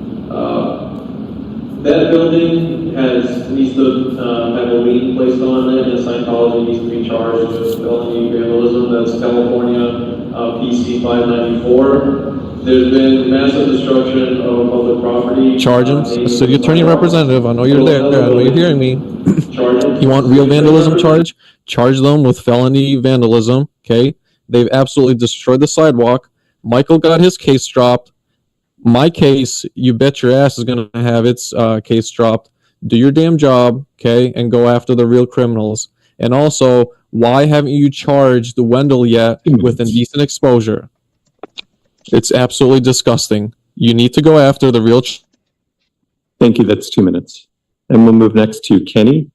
That building needs to have a lien placed on it, and Scientology needs to be charged with felony vandalism. That's California PC 594. There's been massive destruction of public property. Charge him. City attorney representative, I know you're there. I know you're hearing me. You want real vandalism charge? Charge them with felony vandalism. Okay. They've absolutely destroyed the sidewalk. Michael got his case dropped. My case, you bet your ass, is going to have its case dropped. Do your damn job, okay, and go after the real criminals. And also, why haven't you charged the Wendell yet with indecent exposure? It's absolutely disgusting. You need to go after the real. Thank you. That's 2 minutes. And we'll move next to Kenny.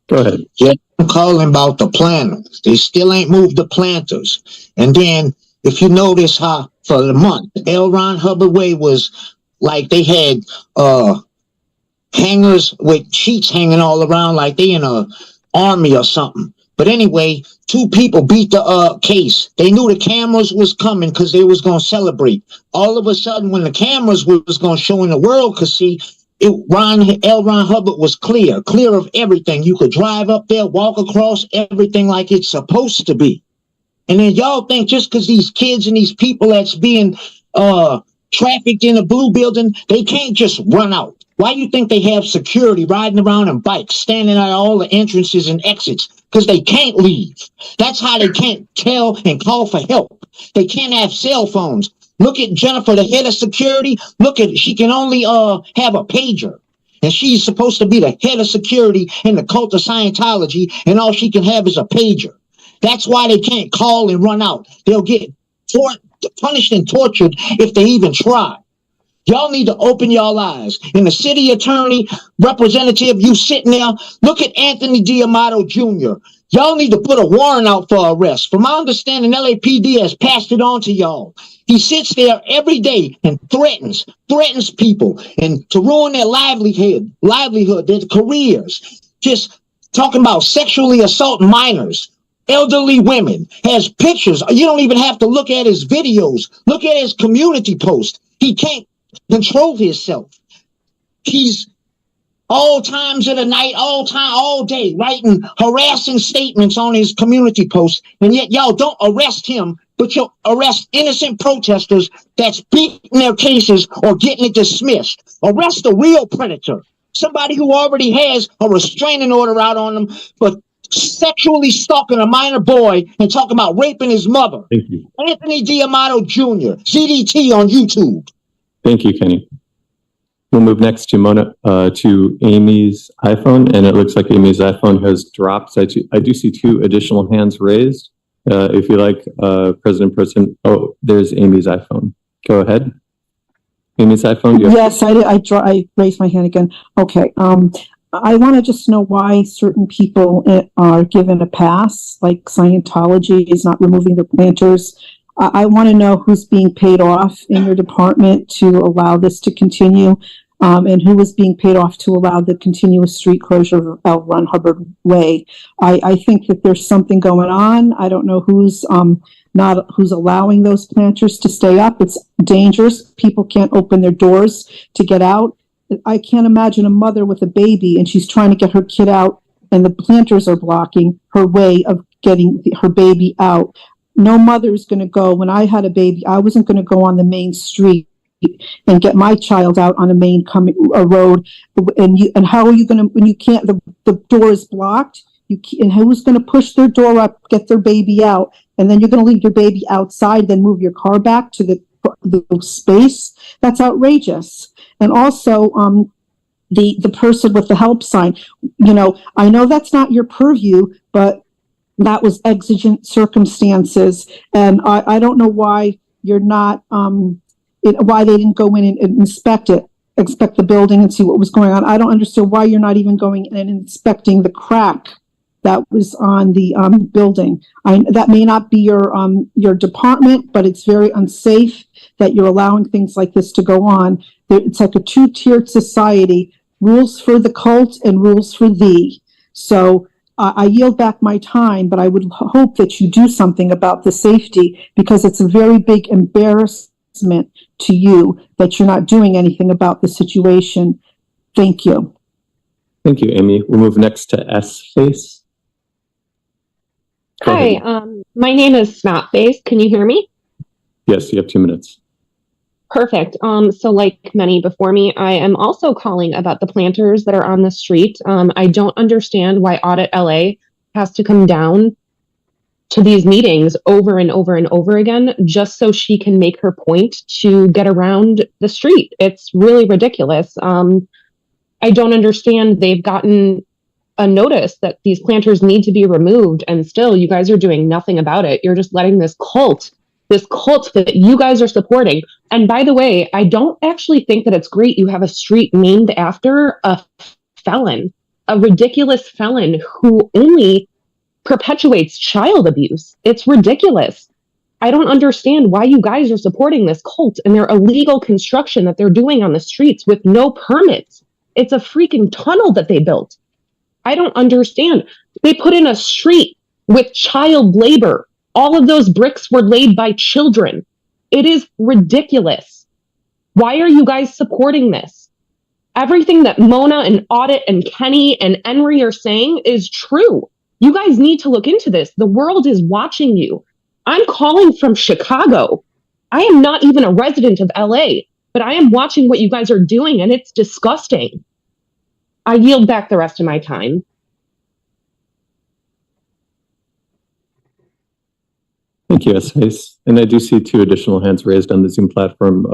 Go ahead. Yeah, I'm calling about the planters. They still ain't moved the planters. And then, if you notice how for the month, L. Ron Hubbard Way was like they had hangers with sheets hanging all around like they in a army or something. But anyway, 2 people beat the case. They knew the cameras was coming because they was going to celebrate. All of a sudden, when the cameras was going to show in the world could see, L. Ron Hubbard was clear of everything. You could drive up there, walk across, everything like it's supposed to be. And then y'all think just because these kids and these people that's being trafficked in a blue building, they can't just run out. Why do you think they have security riding around on bikes, standing at all the entrances and exits? Because they can't leave. That's how they can't tell and call for help. They can't have cell phones. Look at Jennifer, the head of security. Look at, she can only have a pager. And she's supposed to be the head of security in the cult of Scientology, and all she can have is a pager. That's why they can't call and run out. They'll get punished and tortured if they even try. Y'all need to open y'all eyes. And the city attorney, representative, you sitting there, look at Anthony D'Amato Jr. Y'all need to put a warrant out for arrest. From my understanding, LAPD has passed it on to y'all. He sits there every day and threatens people and to ruin their livelihood, their careers. Just talking about sexually assaulting minors. Elderly women, has pictures. You don't even have to look at his videos. Look at his community post. He can't control himself. He's all times of the night, all day, writing harassing statements on his community post. And yet y'all don't arrest him, but you'll arrest innocent protesters that's beating their cases or getting it dismissed. Arrest a real predator. Somebody who already has a restraining order out on them, but sexually stalking a minor boy and talking about raping his mother. Thank you. Anthony D'Amato Jr., CDT on YouTube. Thank you, Kenny. We'll move next to Mona, to Amy's iPhone, and it looks like Amy's iPhone has dropped. I do see 2 additional hands raised. If you like, President Person. Oh, there's Amy's iPhone. Go ahead. Amy's iPhone. Yes, I raised my hand again. Okay. I want to just know why certain people are given a pass, like Scientology is not removing their planters. I want to know who's being paid off in your department to allow this to continue, and who was being paid off to allow the continuous street closure of L. Ron Hubbard Way. I think that there's something going on. I don't know who's allowing those planters to stay up. It's dangerous. People can't open their doors to get out. I can't imagine a mother with a baby and she's trying to get her kid out and the planters are blocking her way of getting her baby out. No mother is going to go. When I had a baby, I wasn't going to go on the main street and get my child out on a road. And how are you going to, when you can't, the door is blocked, and who's going to push their door up, get their baby out, and then you're going to leave your baby outside, then move your car back to the space? That's outrageous. And also, the person with the help sign, I know that's not your purview, but that was exigent circumstances. And I don't know why you're not, why they didn't go in and inspect the building and see what was going on. I don't understand why you're not even going in and inspecting the crack that was on the building. That may not be your department, but it's very unsafe that you're allowing things like this to go on. It's like a 2-tiered society, rules for the cult and rules for thee. So I yield back my time, but I would hope that you do something about the safety, because it's a very big embarrassment to you that you're not doing anything about the situation. Thank you. Thank you, Amy. We'll move next to S-Face. Go Hi, ahead. my name is Snotface. Can you hear me? Yes, you have 2 minutes. Perfect. So like many before me, I am also calling about the planters that are on the street. I don't understand why Audit LA has to come down to these meetings over and over and over again, just so she can make her point to get around the street. It's really ridiculous. I don't understand. They've gotten a notice that these planters need to be removed, and still you guys are doing nothing about it. You're just letting this cult that you guys are supporting. And by the way, I don't actually think that it's great you have a street named after a felon, a ridiculous felon who only perpetuates child abuse. It's ridiculous. I don't understand why you guys are supporting this cult and their illegal construction that they're doing on the streets with no permits. It's a freaking tunnel that they built. I don't understand. They put in a street with child labor. All of those bricks were laid by children. It is ridiculous. Why are you guys supporting this? Everything that Mona and Audit and Kenny and Henry are saying is true. You guys need to look into this. The world is watching you. I'm calling from Chicago. I am not even a resident of LA, but I am watching what you guys are doing, and it's disgusting. I yield back the rest of my time. Thank you, S-Face. And I do see 2 additional hands raised on the Zoom platform.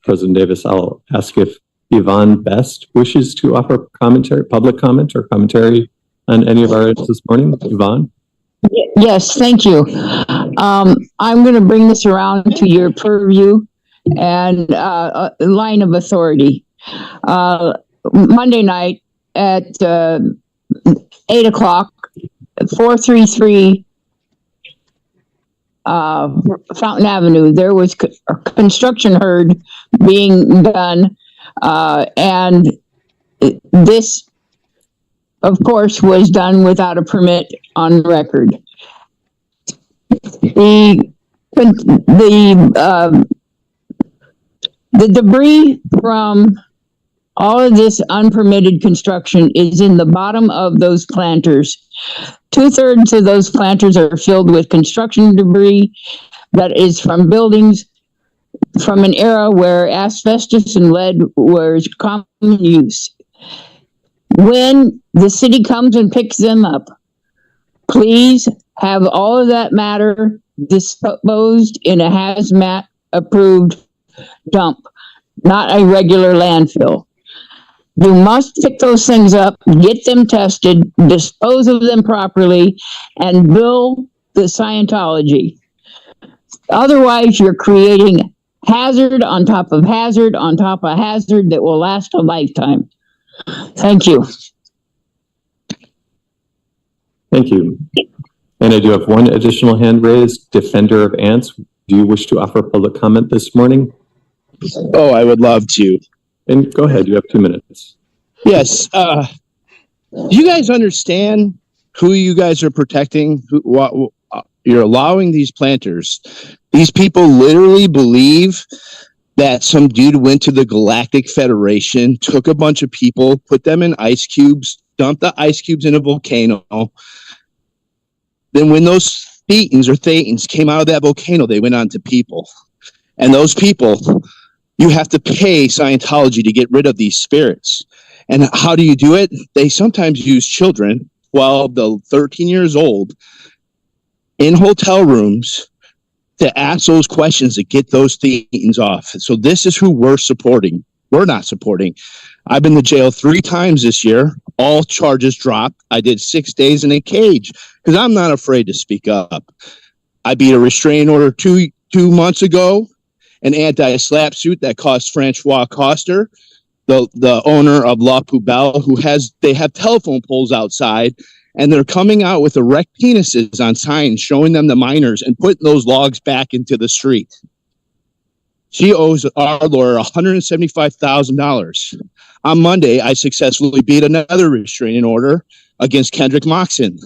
President Davis, I'll ask if Yvonne Best wishes to offer commentary, public comment or commentary on any of our items this morning. Yvonne? Yes, thank you. I'm going to bring this around to your purview and line of authority. Monday night at 8 o'clock, 433 Fountain Avenue, there was construction heard being done, and this, of course, was done without a permit on record. The debris from all of this unpermitted construction is in the bottom of those planters. 2/3 of those planters are filled with construction debris that is from buildings from an era where asbestos and lead were common use. When the city comes and picks them up, please have all of that matter disposed in a hazmat approved dump, not a regular landfill. You must pick those things up, get them tested, dispose of them properly, and bill the Scientology. Otherwise, you're creating hazard on top of hazard on top of hazard that will last a lifetime. Thank you. Thank you. And I do have 1 additional hand raised. Defender of Ants, do you wish to offer public comment this morning? Oh, I would love to. And go ahead, you have 2 minutes. Yes. Do you guys understand who you guys are protecting? You're allowing these planters. These people literally believe that some dude went to the Galactic Federation, took a bunch of people, put them in ice cubes, dumped the ice cubes in a volcano. Then when those thetans or thetans came out of that volcano, they went on to people. And those people, you have to pay Scientology to get rid of these spirits. And how do you do it? They sometimes use children, 12 to 13 years old, in hotel rooms to ask those questions to get those thetans off. So this is who we're supporting. We're not supporting. I've been to jail 3 times this year. All charges dropped. I did 6 days in a cage because I'm not afraid to speak up. I beat a restraining order two months ago, an anti-SLAPP suit that cost Francois Coster, the owner of La Poubelle, they have telephone poles outside, and they're coming out with erect penises on signs showing them the minors and putting those logs back into the street. She owes our lawyer $175,000. On Monday, I successfully beat another restraining order against Kendrick Moxon.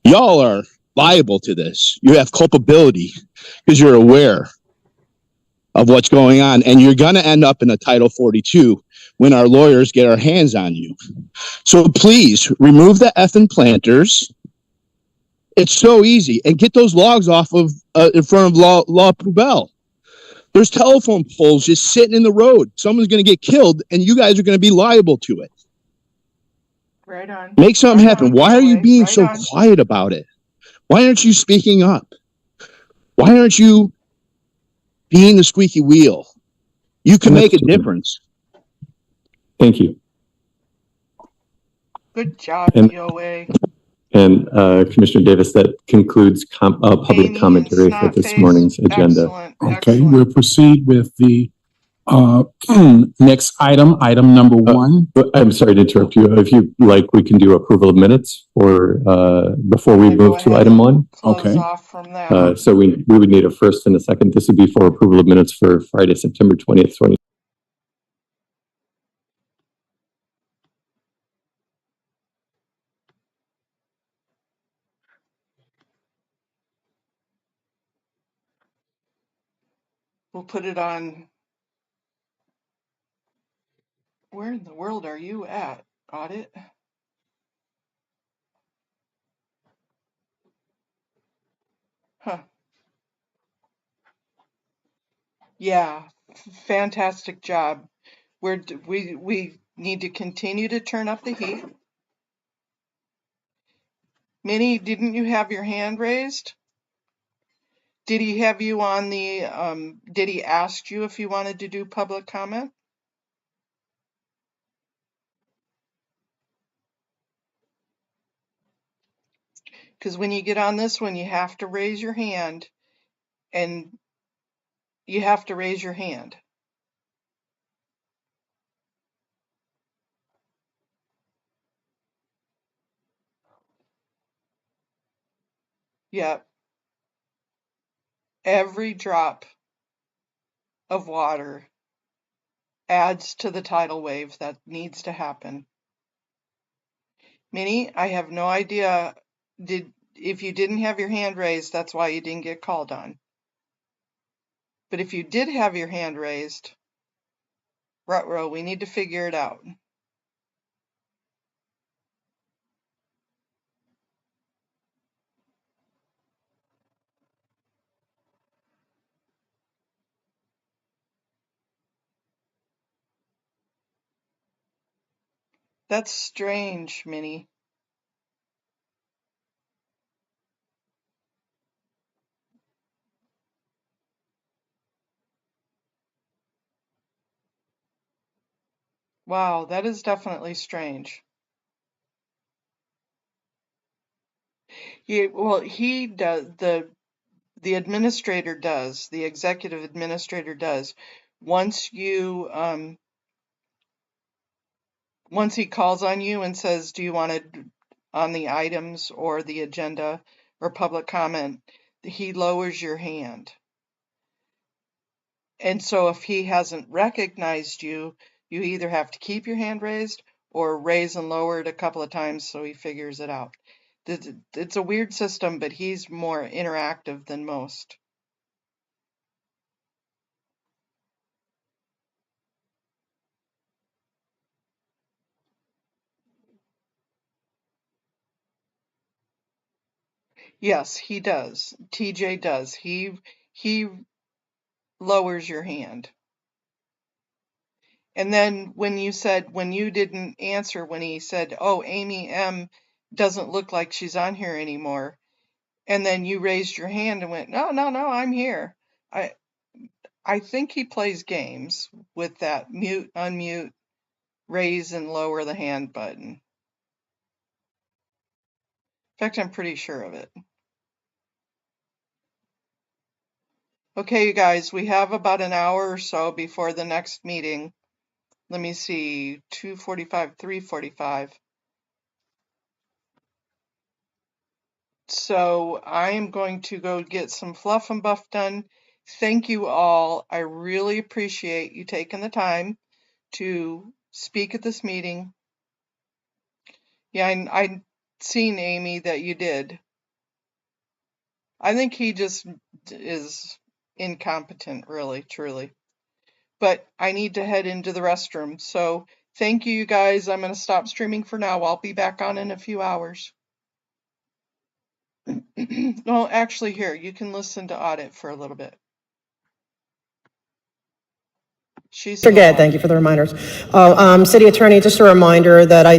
Y'all are liable to this. You have culpability because you're aware of what's going on, and you're going to end up in a Title 42 when our lawyers get our hands on you. So please remove the effing planters. It's so easy, and get those logs off of in front of La Poubelle. There's telephone poles just sitting in the road. Someone's going to get killed, and you guys are going to be liable to it. Right on. Make something happen. Why are you being right so on. quiet about it? Why aren't you speaking up? Why aren't you being the squeaky wheel? You can make a difference. Thank you. Good job, And- DOA. And Commissioner Davis, that concludes public commentary for this morning's agenda. Okay, we'll proceed with the next item, item number one. I'm sorry to interrupt you. If you like, we can do approval of minutes or before we move to item one. Okay. Off from that. So we would need a first and a second. This would be for approval of minutes for Friday, September 20th, 20. We'll put it on. Where in the world are you at, Audit? Huh. Yeah, fantastic job. We need to continue to turn up the heat. Minnie, didn't you have your hand raised? Did he have you on the, did he ask you if you wanted to do public comment? Because when you get on this one, you have to raise your hand, and you have to raise your hand. Yep. Every drop of water adds to the tidal wave that needs to happen. Minnie, I have no idea. If you didn't have your hand raised, that's why you didn't get called on. But if you did have your hand raised, ruh-roh, we need to figure it out. That's strange, Minnie. Wow, that is definitely strange. Well, he does, the administrator does, the executive administrator does. Once you, once he calls on you and says, do you want to, on the items or the agenda or public comment, he lowers your hand. And so if he hasn't recognized you, you either have to keep your hand raised or raise and lower it a couple of times so he figures it out. It's a weird system, but he's more interactive than most. Yes, he does. TJ does. He lowers your hand. And then when you didn't answer, when he said, oh, Amy M doesn't look like she's on here anymore, and then you raised your hand and went, no, I'm here. I think he plays games with that mute, unmute, raise and lower the hand button. In fact, I'm pretty sure of it. Okay, you guys, we have about an hour or so before the next meeting. Let me see, 2:45, 3:45. So I am going to go get some fluff and buff done. Thank you all. I really appreciate you taking the time to speak at this meeting. Yeah, I seen, Amy, that you did. I think he just is incompetent, really, truly. But I need to head into the restroom. So thank you guys. I'm going to stop streaming for now. I'll be back on in a few hours. No, actually, here, you can listen to Audit for a little bit. Forget, thank you for the reminders. City Attorney, just a reminder that I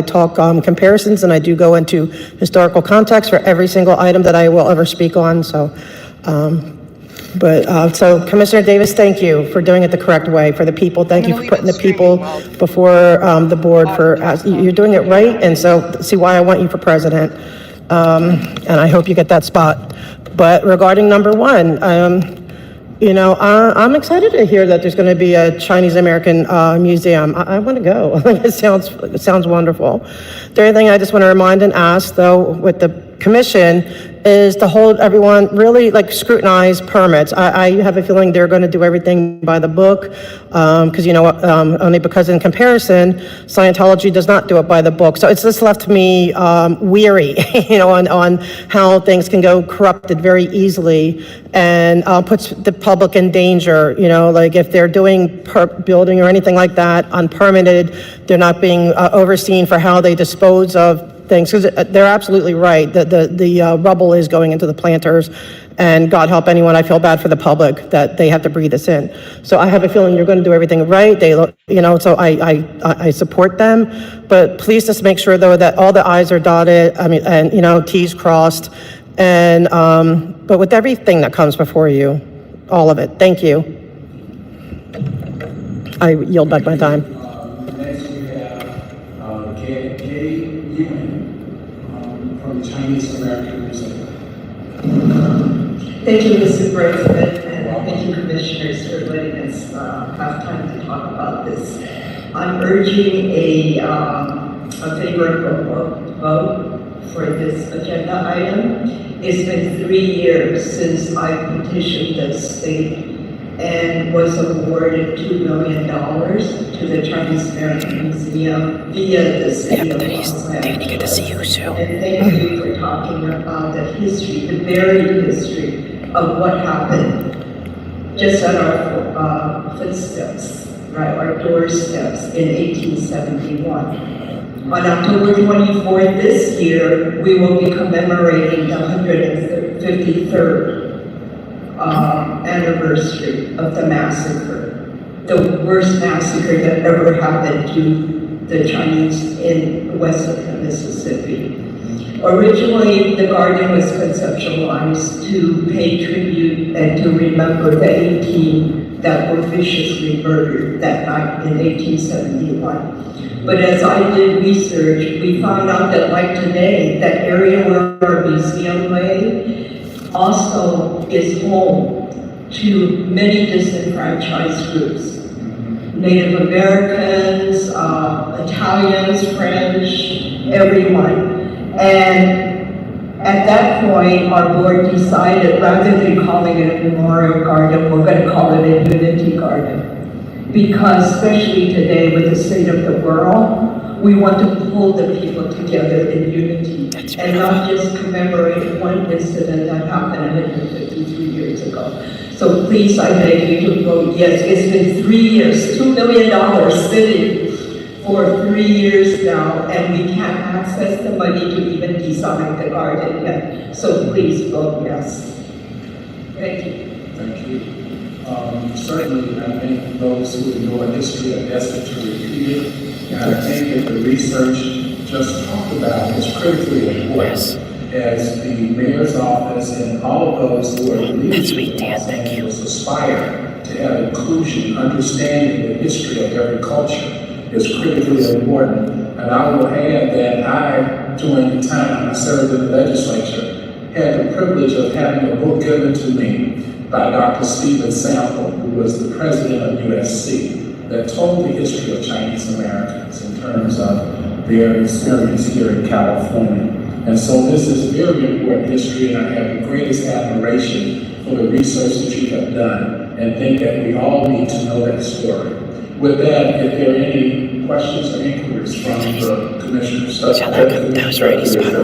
talk comparisons, and I do go into historical context for every single item that I will ever speak on. So, so Commissioner Davis, thank you for doing it the correct way for the people. Thank you for putting the people before the board. You're doing it right, and so see why I want you for president. And I hope you get that spot. But regarding number one, I'm excited to hear that there's going to be a Chinese American museum. I want to go. It sounds wonderful. The other thing I just want to remind and ask, though, with the commission is to hold everyone really scrutinize permits. I have a feeling they're going to do everything by the book because only because in comparison, Scientology does not do it by the book. So it's just left me weary, on how things can go corrupted very easily and puts the public in danger. If they're doing building or anything like that unpermitted, they're not being overseen for how they dispose of things, because they're absolutely right. The rubble is going into the planters, and God help anyone. I feel bad for the public that they have to breathe this in. So I have a feeling you're going to do everything right. So I support them, but please just make sure though that all the I's are dotted. And T's crossed, and but with everything that comes before you, all of it. Thank you. I yield back my time. Next we have Katie Ewan from the Chinese American Museum. Thank you, Mr. President, and thank you, Commissioners, for letting us have time to talk about this. I'm urging a favorable vote for this agenda item. It's been 3 years since I petitioned the state and was awarded $2 million to the Chinese American Museum via the city of Los Angeles. And thank you for talking about the history, the buried history of what happened just at our footsteps, right, our doorsteps in 1871. On October 24th this year, we will be commemorating the 153rd anniversary of the massacre, the worst massacre that ever happened to the Chinese in west of the Mississippi. Originally, the garden was conceptualized to pay tribute and to remember the 18 that were viciously murdered that night in 1871. But as I did research, we found out that like today, that area where our museum lay also is home to many disenfranchised groups. Native Americans, Italians, French, everyone. And at that point, our board decided rather than calling it a memorial garden, we're going to call it a unity garden. Because especially today with the state of the world, we want to pull the people together in unity and not just commemorate one incident that happened 153 years ago. So please, I beg you to vote yes. It's been 3 years, $2 million sitting for 3 years now, and we can't access the money to even design the garden yet. So please vote yes. Thank you. Thank you. Certainly, I think those who know a history are destined to repeat it. And I think that the research just talked about is critically important as the mayor's office and all of those who are leading in Los Angeles aspire to have inclusion, understanding the history of every culture is critically important. And I will add that I, during the time I served in the legislature, had the privilege of having a book given to me by Dr. Stephen Sample, who was the president of USC, that told the history of Chinese Americans in terms of their experience here in California. And so this is very important history, and I have the greatest admiration for the research that you have done, and think that we all need to know that story. With that, if there are any questions or inquiries from the commissioners. That was already spot on.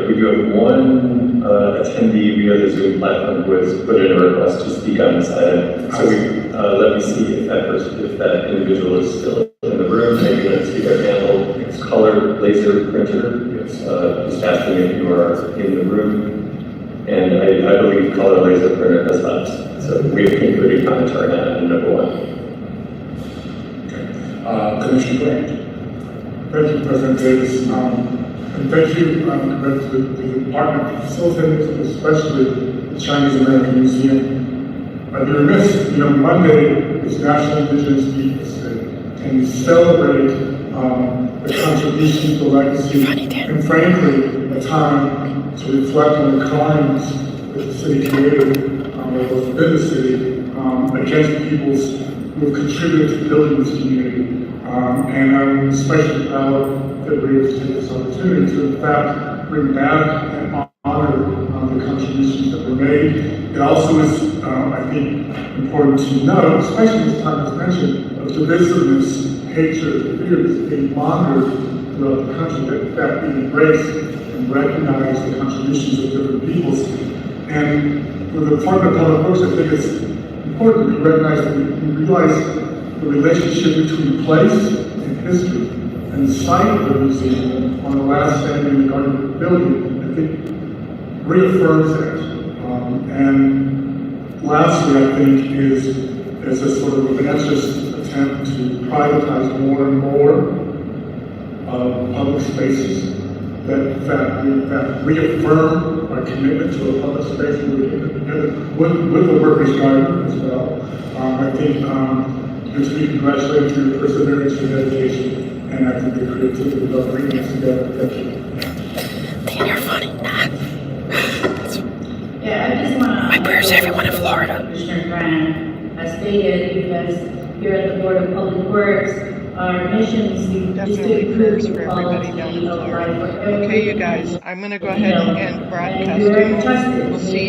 We do have one one attendee via the Zoom platform who has put in a request to speak on this item. So let me see if that individual is still in the room. Maybe let's see their handle. It's Color Laser Printer. It's just asking if you are in the room. And I believe Color Laser Printer has left. So we have concluded commentary on item number 1. Commissioner Grant. Thank you, President Davis. And thank you, the department for facilitating, especially the Chinese American Museum. I'd be remiss, Monday is National Indigenous Peoples Day, and we celebrate the contributions, the legacy, and frankly, a time to reflect on the crimes that the city committed, or within the city, against peoples who have contributed to building this community. And I'm especially proud that we have taken this opportunity to, in fact, bring back and honor the contributions that were made. It also is, I think, important to note, especially as time was mentioned, of divisiveness, hatred, fears being monitored throughout the country, that we embrace and recognize the contributions of different peoples. And for the Department of Public Works, I think it's important to recognize that we realize the relationship between place and history and the site of the museum on the last standing garden building, I think, reaffirms that. And lastly, I think, is a sort of advances attempt to privatize more and more public spaces that reaffirm our commitment to a public space with the workers' garden as well. I think to be congratulated for your perseverance and dedication, and I think the creativity of bringing this together. Thank you. Dan, you're funny. Yeah, I just want to. My prayers to everyone in Florida. Commissioner Grant has stated, because here at the Board of Public Works, our mission is to improve the quality of life for everyone. Okay, you guys, I'm going to go ahead and end broadcasting. We'll see you